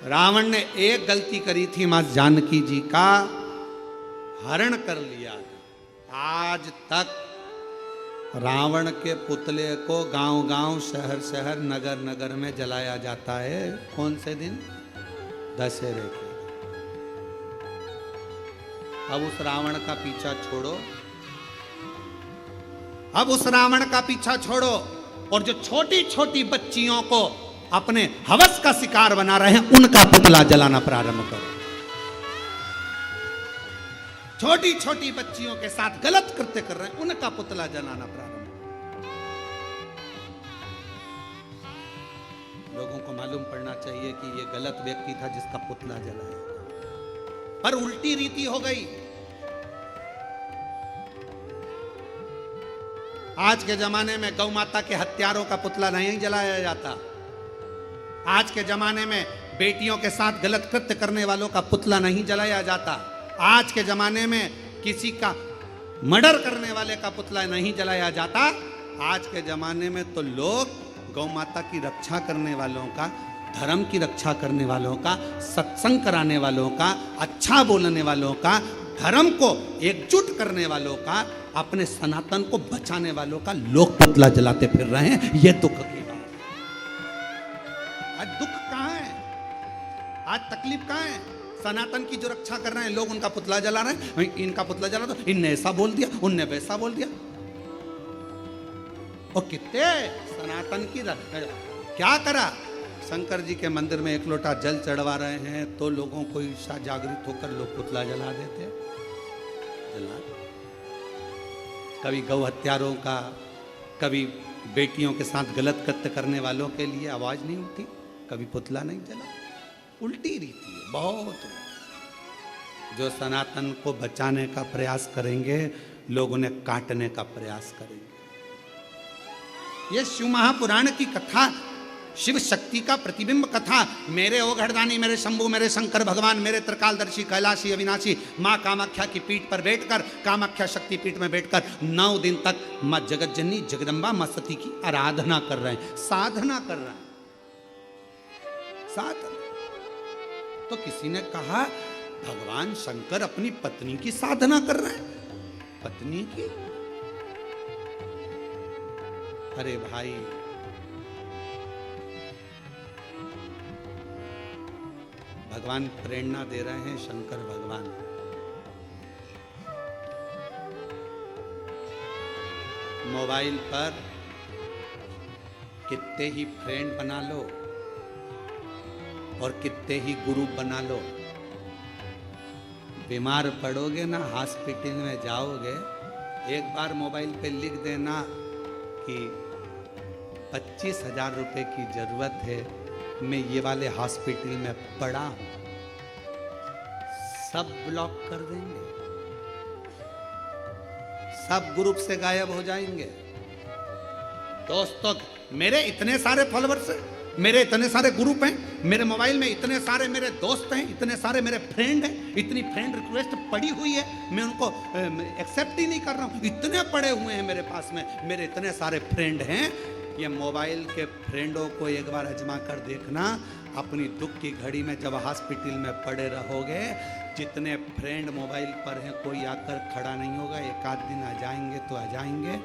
रावण ने एक गलती करी थी, मां जानकी जी का हरण कर लिया। आज तक रावण के पुतले को गांव-गांव, शहर-शहर, नगर-नगर में जलाया जाता है। कौन से दिन? दशहरे के। अब उस रावण का पीछा छोड़ो, अब उस रावण का पीछा छोड़ो और जो छोटी-छोटी बच्चियों को अपने हवस का शिकार बना रहे हैं उनका पुतला जलाना प्रारंभ करो। छोटी छोटी बच्चियों के साथ गलत कृत्य कर रहे हैं उनका पुतला जलाना प्रारंभ करो। लोगों को मालूम पड़ना चाहिए कि ये गलत व्यक्ति था जिसका पुतला जलाया, पर उल्टी रीति हो गई। आज के जमाने में गौ माता के हत्यारों का पुतला नहीं जलाया जाता। आज के जमाने में बेटियों के साथ गलत कृत्य करने वालों का पुतला नहीं जलाया जाता। आज के जमाने में किसी का मर्डर करने वाले का पुतला नहीं जलाया जाता। आज के जमाने में तो लोग गौ माता की रक्षा करने वालों का, धर्म की रक्षा करने वालों का, सत्संग कराने वालों का, अच्छा बोलने वालों का, धर्म को एकजुट करने वालों का, अपने सनातन को बचाने वालों का लोग पुतला जलाते फिर रहे हैं। यह दुख की बात है। आज दुख कहां है? आज तकलीफ कहां है? सनातन की जो रक्षा कर रहे हैं लोग उनका पुतला जला रहे हैं। इनका पुतला जला, तो इनने ऐसा बोल दिया, उनने वैसा बोल दिया। और कितने सनातन की क्या करा? शंकर जी के मंदिर में 1 लोटा जल चढ़वा रहे हैं तो लोगों को ईर्षा जागृत होकर लोग पुतला जला देते हैं। जला, कभी गौ हत्यारों का, कभी बेटियों के साथ गलत कृत्य करने वालों के लिए आवाज नहीं उठी, कभी पुतला नहीं जला। उल्टी रीति है बहुत। जो सनातन को बचाने का प्रयास करेंगे लोग उन्हें काटने का प्रयास करेंगे। यह शिव महापुराण की कथा, शिव शक्ति का प्रतिबिंब कथा। मेरे ओघड़दानी, मेरे शंभु, मेरे शंकर भगवान, मेरे त्रिकालदर्शी, कैलाशी, अविनाशी माँ कामाख्या की पीठ पर बैठकर, कामाख्या शक्ति पीठ में बैठकर 9 दिन तक माँ जगत जननी जगदम्बा माँ सती की आराधना कर रहे हैं, साधना कर रहे हैं। साधना। तो किसी ने कहा भगवान शंकर अपनी पत्नी की साधना कर रहे हैं। पत्नी की? अरे भाई, भगवान प्रेरणा दे रहे हैं, शंकर भगवान। मोबाइल पर कितने ही फ्रेंड बना लो और कितने ही गुरु बना लो, बीमार पड़ोगे ना, हॉस्पिटल में जाओगे, एक बार मोबाइल पे लिख देना कि 25,000 रुपए की जरूरत है, मैं ये वाले हॉस्पिटल में पड़ा हूं, सब ब्लॉक कर देंगे, सब ग्रुप से गायब हो जाएंगे। दोस्तों, मेरे इतने सारे फॉलोअर्स हैं, मेरे इतने सारे ग्रुप हैं, मेरे मोबाइल में इतने सारे मेरे दोस्त हैं, इतने सारे मेरे फ्रेंड हैं, इतनी फ्रेंड रिक्वेस्ट पड़ी हुई है, मैं उनको एक्सेप्ट ही नहीं कर रहा हूं। इतने पड़े हुए हैं मेरे पास में, मेरे इतने सारे फ्रेंड हैं। ये मोबाइल के फ्रेंडों को एक बार आजमा कर देखना, अपनी दुख की घड़ी में जब हॉस्पिटल में पड़े रहोगे, जितने फ्रेंड मोबाइल पर हैं, कोई आकर खड़ा नहीं होगा, एक आध दिन आ जाएंगे तो आ जाएंगे।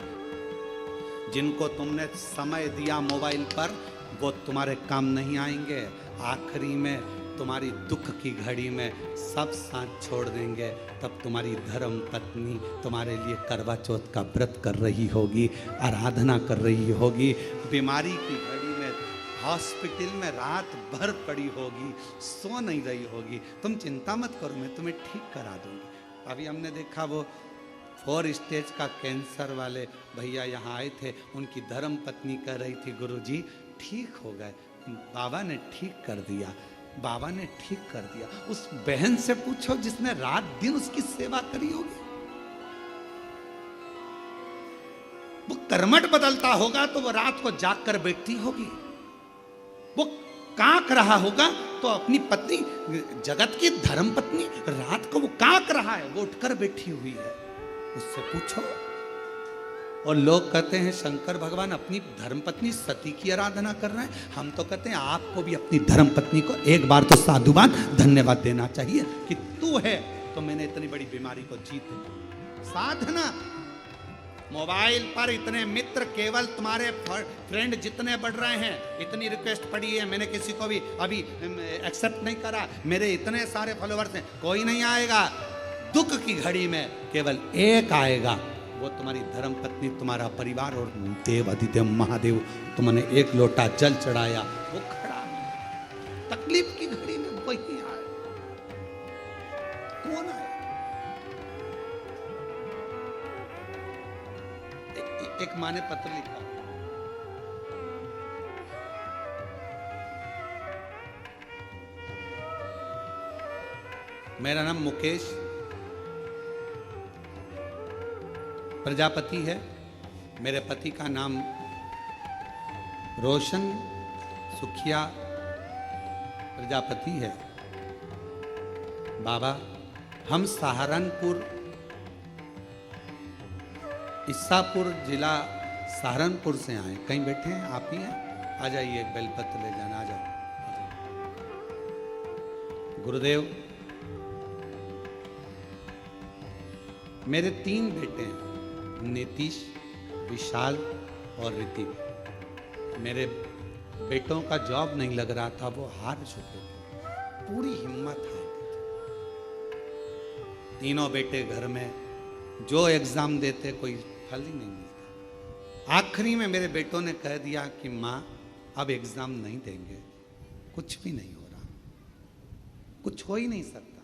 जिनको तुमने समय दिया मोबाइल पर, वो तुम्हारे काम नहीं आएंगे। आखिरी में तुम्हारी दुख की घड़ी में सब साथ छोड़ देंगे, तब तुम्हारी धर्म पत्नी तुम्हारे लिए करवा चौथ का व्रत कर रही होगी, आराधना कर रही होगी, बीमारी की घड़ी में हॉस्पिटल में रात भर पड़ी होगी, सो नहीं रही होगी। तुम चिंता मत करो, मैं तुम्हें ठीक करा दूंगी। अभी हमने देखा वो 4 स्टेज का कैंसर वाले भैया यहाँ आए थे, उनकी धर्म पत्नी कह रही थी, गुरुजी ठीक हो गए, बाबा ने ठीक कर दिया, बाबा ने ठीक कर दिया। उस बहन से पूछो जिसने रात दिन उसकी सेवा करी होगी, वो कर्मठ बदलता होगा तो वो रात को जाग कर बैठती होगी, वो कांक रहा होगा तो अपनी पत्नी, जगत की धर्म पत्नी, रात को वो कांक रहा है, वो उठकर बैठी हुई है, उससे पूछो। और लोग कहते हैं शंकर भगवान अपनी धर्मपत्नी सती की आराधना कर रहे हैं। हम तो कहते हैं आपको भी अपनी धर्मपत्नी को एक बार तो साधुवाद धन्यवाद देना चाहिए कि तू है तो मैंने इतनी बड़ी बीमारी को जीत ली। साधना, मोबाइल पर इतने मित्र, केवल तुम्हारे फ्रेंड जितने बढ़ रहे हैं, इतनी रिक्वेस्ट पड़ी है, मैंने किसी को भी अभी एक्सेप्ट नहीं करा, मेरे इतने सारे फॉलोअर्स हैं, कोई नहीं आएगा। दुख की घड़ी में केवल एक आएगा, वो तुम्हारी धर्म पत्नी, तुम्हारा परिवार और देव अधिदेव महादेव। तुमने एक लोटा जल चढ़ाया, वो खड़ा है। तकलीफ की घड़ी में वही आए, कौन आए? एक माँ ने पत्र लिखा, मेरा नाम मुकेश प्रजापति है, मेरे पति का नाम रोशन सुखिया प्रजापति है। बाबा, हम सहारनपुर, ईसापुर जिला सहारनपुर से आए। कहीं बैठे हैं? आप ही हैं? आ जाइए, एक बेलपत्र ले जाना, आ जाओ। गुरुदेव, मेरे 3 बेटे हैं, नीतीश, विशाल और ऋतिक। मेरे बेटों का जॉब नहीं लग रहा था, वो हार चुके थे, पूरी हिम्मत हार गई। तीनों बेटे घर में, जो एग्जाम देते कोई फल ही नहीं मिलता। आखिरी में मेरे बेटों ने कह दिया कि माँ अब एग्जाम नहीं देंगे, कुछ भी नहीं हो रहा, कुछ हो ही नहीं सकता,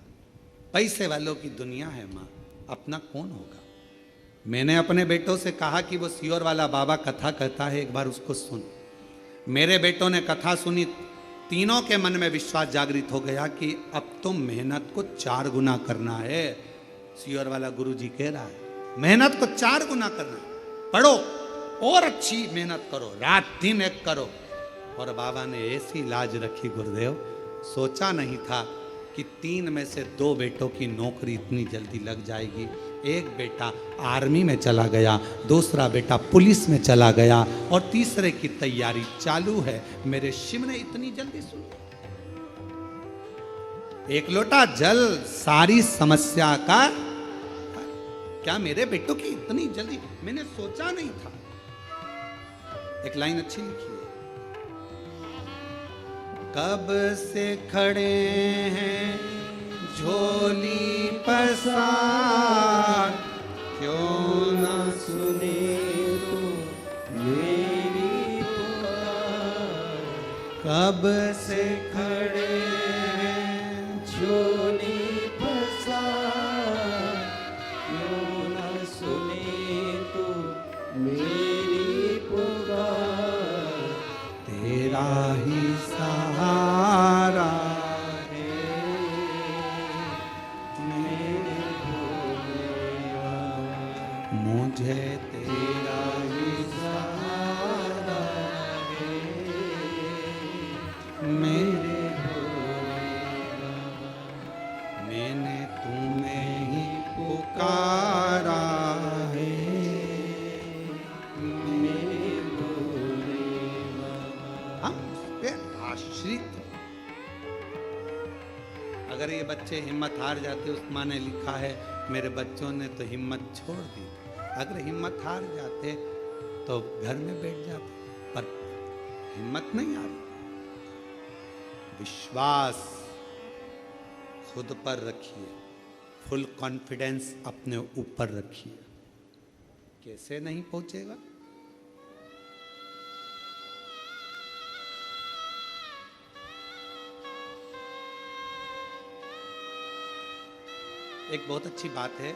पैसे वालों की दुनिया है माँ, अपना कौन होगा। मैंने अपने बेटों से कहा कि वो सियोर वाला बाबा कथा कहता है, एक बार उसको सुन। मेरे बेटों ने कथा सुनी, तीनों के मन में विश्वास जागृत हो गया कि अब तो मेहनत को 4 गुना करना है। सियोर वाला गुरुजी कह रहा है मेहनत को 4 गुना करना है, पढ़ो और अच्छी मेहनत करो, रात दिन एक करो। और बाबा ने ऐसी लाज रखी गुरुदेव, सोचा नहीं था कि 3 में से 2 बेटों की नौकरी इतनी जल्दी लग जाएगी। एक बेटा आर्मी में चला गया, दूसरा बेटा पुलिस में चला गया और तीसरे की तैयारी चालू है। मेरे शिव ने इतनी जल्दी सुनी। एक लोटा जल सारी समस्या का, क्या मेरे बेटों की इतनी जल्दी, मैंने सोचा नहीं था। एक लाइन अच्छी लिखी है, कब से खड़े हैं झोली पसार, क्यों न
सुने तो मेरी पुकार।
कब से खड़े हैं
झोली पसार, क्यों न सुने तो मेरी पुकार।
तेरा ही सहारा
है मेरे भोले बाबा।
मुझे तेरा ही
सहारा है
मेरे
भोले बाबा।
मैंने तुम्हें ही पुकारा है
मेरे भोले बाबा।
हम उस पे आश्रित। अगर ये बच्चे हिम्मत हार जाते, उस माँ ने लिखा है मेरे बच्चों ने तो हिम्मत छोड़ दी। अगर हिम्मत हार जाते तो घर में बैठ जाते, पर हिम्मत नहीं हारी। विश्वास खुद पर रखिए, फुल कॉन्फिडेंस अपने ऊपर रखिए। कैसे नहीं पहुंचेगा? एक बहुत अच्छी बात है,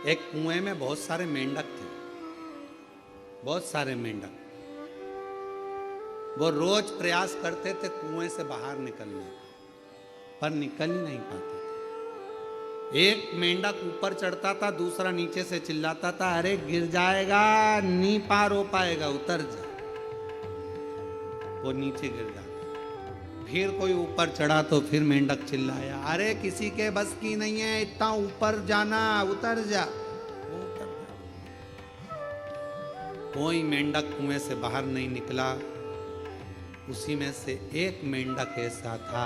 एक कुएं में बहुत सारे मेंढक थे, बहुत सारे मेंढक। वो रोज प्रयास करते थे कुएं से बाहर निकलने का, पर निकल ही नहीं पाते थे। एक मेंढक ऊपर चढ़ता था, दूसरा नीचे से चिल्लाता था, अरे गिर जाएगा, नहीं पार हो पाएगा, उतर जा। वो नीचे गिर जाता। फिर कोई ऊपर चढ़ा तो फिर मेंढक चिल्लाया, अरे किसी के बस की नहीं है इतना ऊपर जाना, उतर जा। वो उतर जा। कोई मेंढक कुएं से बाहर नहीं निकला। उसी में से एक मेंढक ऐसा था,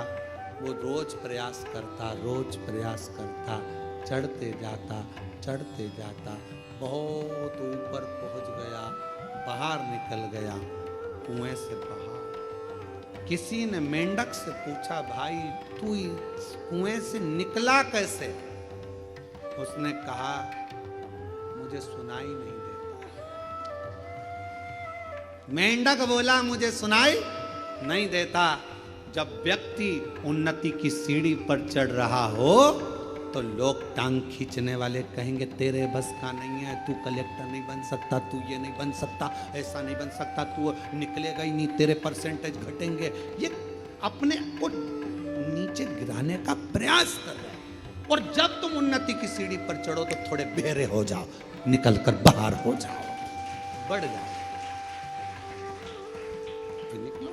वो रोज प्रयास करता, चढ़ते जाता, बहुत ऊपर पहुंच गया, बाहर निकल गया कुएं से बाहर। किसी ने मेंढक से पूछा, भाई तू इस कुएं से निकला कैसे? उसने कहा, मुझे सुनाई नहीं देता। मेंढक बोला, मुझे सुनाई नहीं देता। जब व्यक्ति उन्नति की सीढ़ी पर चढ़ रहा हो तो लोग टांग खींचने वाले कहेंगे तेरे बस का नहीं है, तू कलेक्टर नहीं बन सकता, तू ये नहीं बन सकता, ऐसा नहीं बन सकता, तू निकलेगा ही नहीं, तेरे परसेंटेज घटेंगे। ये अपने को नीचे गिराने का प्रयास कर रहे हैं। और जब तुम उन्नति की सीढ़ी पर चढ़ो तो थोड़े बहरे हो जाओ, निकल कर बाहर हो जाओ, बढ़ जाओ, फिर निकलो।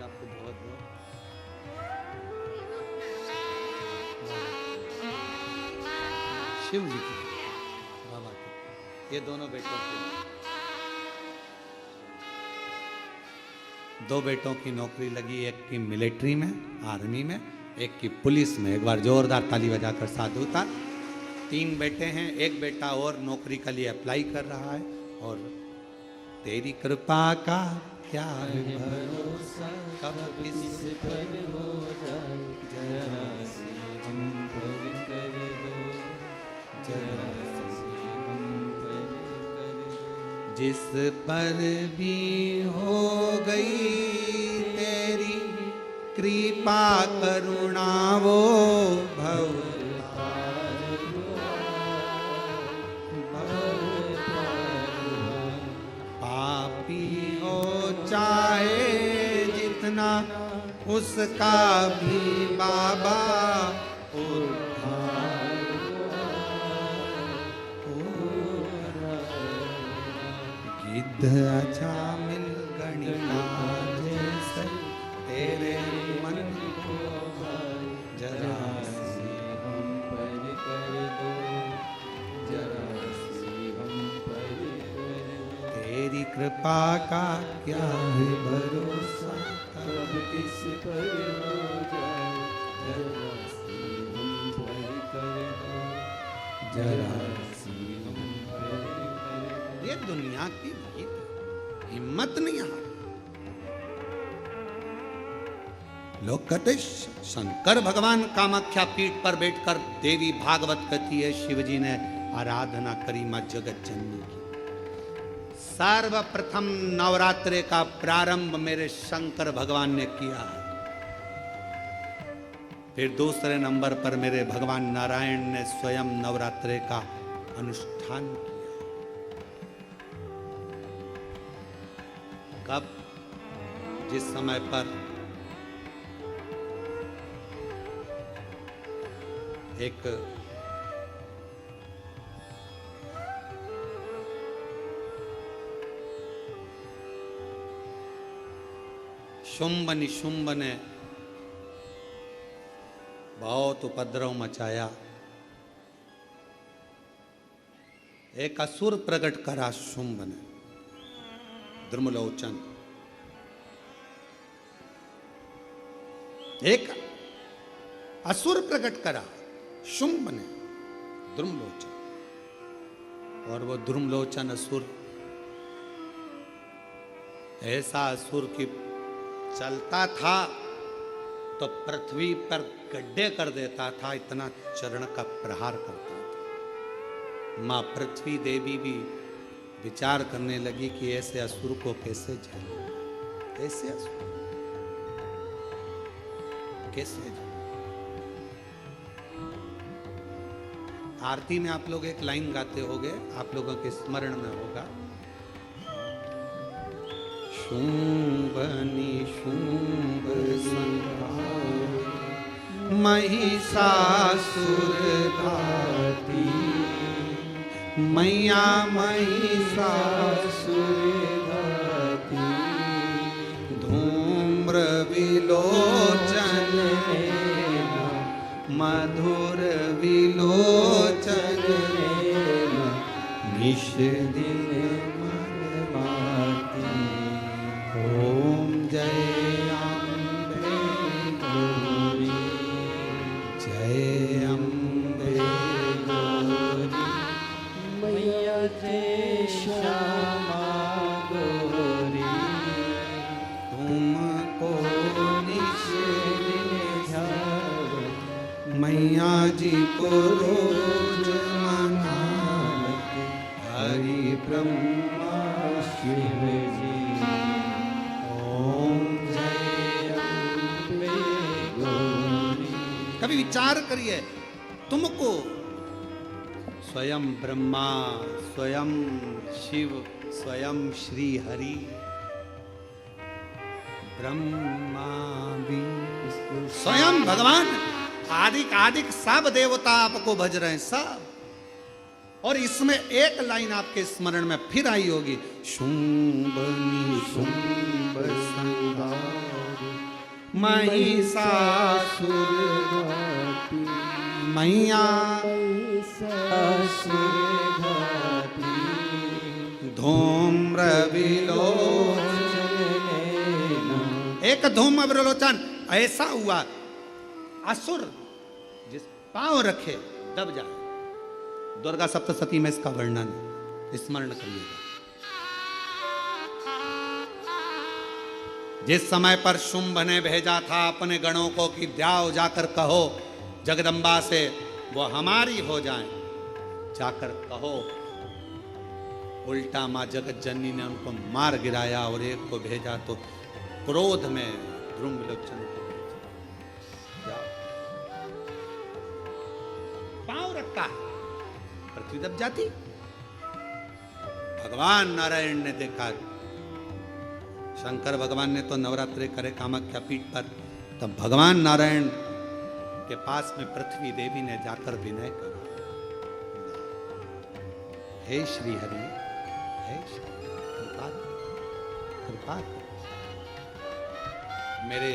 आपको बहुत बहुत शिव जी की, बाबा की, ये दोनों बेटों के, दो बेटों की नौकरी लगी, एक की मिलिट्री में, आर्मी में, एक की पुलिस में। एक बार जोरदार ताली बजाकर साधु था। 3 बेटे हैं, एक बेटा और नौकरी के लिए अप्लाई कर रहा है। और तेरी कृपा का क्या है भरोसा, कब किस
पर हो जाए, जरा से हम पर कर दो, जरा से हम पर कर दो।
जिस पर भी हो गई तेरी कृपा करुणा, वो भव पापी हो चाहे जितना, उसका भी बाबा गिद्ध अच्छा मिल गणिका जैसे, तेरे मन को जरा
से हम पर कर दो, जरा से हम पर कर दो।
तेरी कृपा का क्या है भरोसा,
कब किस पर हो जाए, जरा सी हम पर कर दो, जरा सी हम पर कर दो।
ये दुनिया की भीत हिम्मत नहीं हार। लोग कहते शंकर भगवान कामाख्या पीठ पर बैठकर देवी भागवत कहती है शिवजी ने आराधना करी मां जगत जननी की। सर्वप्रथम नवरात्रे का प्रारंभ मेरे शंकर भगवान ने किया है। फिर दूसरे नंबर पर मेरे भगवान नारायण ने स्वयं नवरात्रे का अनुष्ठान किया। कब? जिस समय पर एक शुंभ निशुंभ ने बहुत उपद्रव मचाया। एक असुर प्रकट करा शुंभ ने, द्रुमलोचन। एक असुर प्रकट करा शुंभ ने, द्रुमलोचन। और वो द्रुमलोचन असुर ऐसा असुर की चलता था तो पृथ्वी पर गड्ढे कर देता था, इतना चरण का प्रहार करता था। मां पृथ्वी देवी भी विचार करने लगी कि ऐसे असुर को कैसे झेले, ऐसे असुर कैसे झेले। आरती में आप लोग एक लाइन गाते होगे, आप लोगों के स्मरण में होगा, शुंभ निशुंभ संहार महिषासुर घाती, मैया महिषासुर घाती, धूम्र विलोचन मधुर विलोचन निश दिन मन माती। ओम जय अम्बे गौरी, जय अम्बे गौरी,
मैया जय श्यामा गौरी,
तुमको
निश दिन ध्यान,
मैया जी को रोज मनाते हरि ब्रह्मा
शिव जी।
ओम
जय अम्बे गौरी।
कभी विचार करिए, तुमको स्वयं ब्रह्मा, स्वयं शिव, स्वयं श्री हरि, ब्रह्मा भी, स्वयं भगवान आदिक आदिक सब देवता आपको भज रहे हैं, सब। और इसमें एक लाइन आपके स्मरण में फिर आई होगी, शुंभ निशुंभ संहार महिषासुर घाती, मैया
महिषासुर घाती,
धूम्र विलोचन। एक धूम्र विलोचन ऐसा हुआ, असुर जिस पांव रखे दब जाए। दुर्गा सप्तशती में इसका वर्णन स्मरण करिएगा। जिस समय पर शुंभ ने भेजा था अपने गणों को कि जाओ जाकर कहो जगदम्बा से वो हमारी हो जाए, जाकर कहो, उल्टा मां जगत जननी ने उनको मार गिराया और एक को भेजा तो क्रोध में द्रुमलोचन को भेजा। पांव रखा, पृथ्वी दब जाती। भगवान नारायण ने देखा, शंकर भगवान ने तो नवरात्रे करे कामाख्या पीठ पर, तब भगवान नारायण के पास में पृथ्वी देवी ने जाकर विनय करा, हे श्री हरि, हे श्री कृपा कृपा मेरे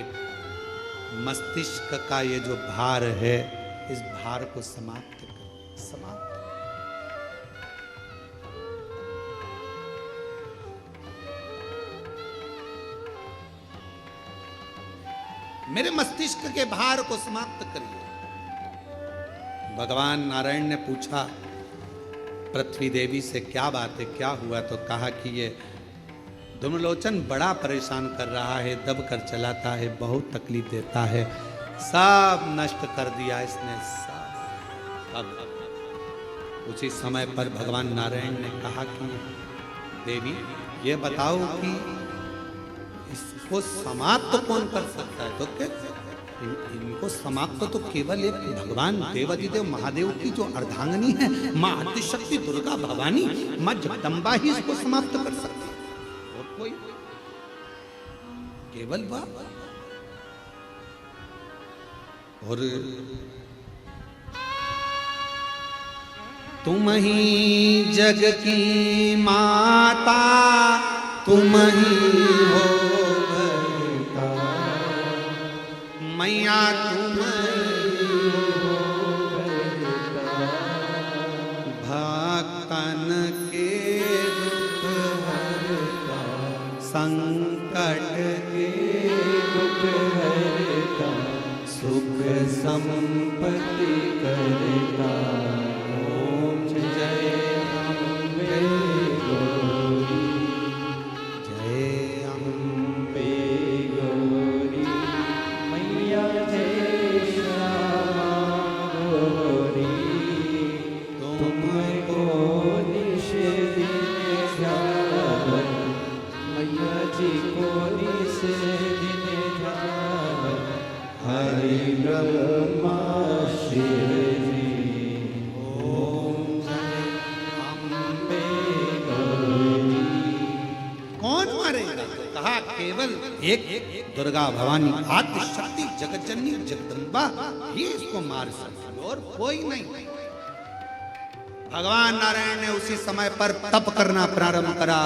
मस्तिष्क का ये जो भार है, इस भार को समाप्त कर, समाप्त। मेरे मस्तिष्क के भार को समाप्त करिए। भगवान नारायण ने पूछा पृथ्वी देवी से, क्या बात है, क्या हुआ? तो कहा कि ये धूम्रलोचन बड़ा परेशान कर रहा है, दब कर चलाता है, बहुत तकलीफ देता है, सब नष्ट कर दिया इसने सब। अब उसी समय पर भगवान नारायण ने कहा कि देवी ये बताओ कि इसको समाप्त कौन कर सकता है? तो क्या इनको समाप्त तो केवल एक भगवान देवाधिदेव महादेव की जो अर्धांगिनी है माँ आदिशक्ति दुर्गा भवानी, माँ जगदम्बा ही इसको समाप्त कर सकती है, और कोई केवल वह। और तुम ही जग की माता, तुम ही हो मैया, तुम भक्तन के दुख हरता, संकट के
दुख हरता, सुख संपत्ति करता। ओम जय अम्बे गौरी,
जय
अम्बे गौरी, मैया जय श्यामा गौरी। तुमको निश दिन ध्यान, मैया जी को निश दिन ध्यान। हरि ब्रह्मा शिव जी, ओम जय अम्बे गौरी।
कौन मारेगा? तो कहा केवल एक दुर्गा भवानी आदि शक्ति जगतजननी जगदम्बा ही इसको मार सकती, और कोई नहीं। भगवान नारायण ने उसी समय पर तप करना प्रारंभ करा,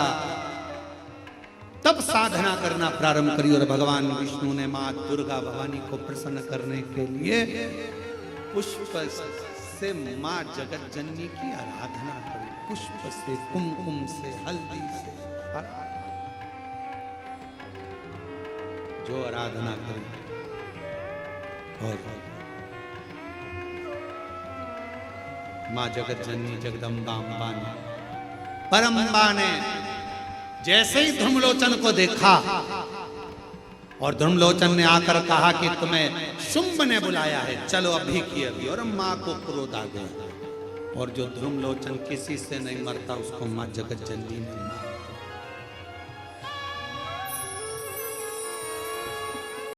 तप साधना करना प्रारंभ करी, और भगवान विष्णु ने मां दुर्गा भवानी को प्रसन्न करने के लिए पुष्प से मां जगतजननी की आराधना करी, पुष्प से, कुमकुम से, हल्दी से, जो आराधना करी। और मां जगतजननी जगदम्बा अम्बा ने, परम्बा ने जैसे ही धूम्रलोचन को देखा, और धूम्रलोचन ने आकर कहा कि तुम्हें शुंभ ने बुलाया है, चलो अभी की अभी। और मां को क्रोध आ गया, और जो धूम्रलोचन किसी से नहीं मरता उसको मां जगतजननी ने मारा।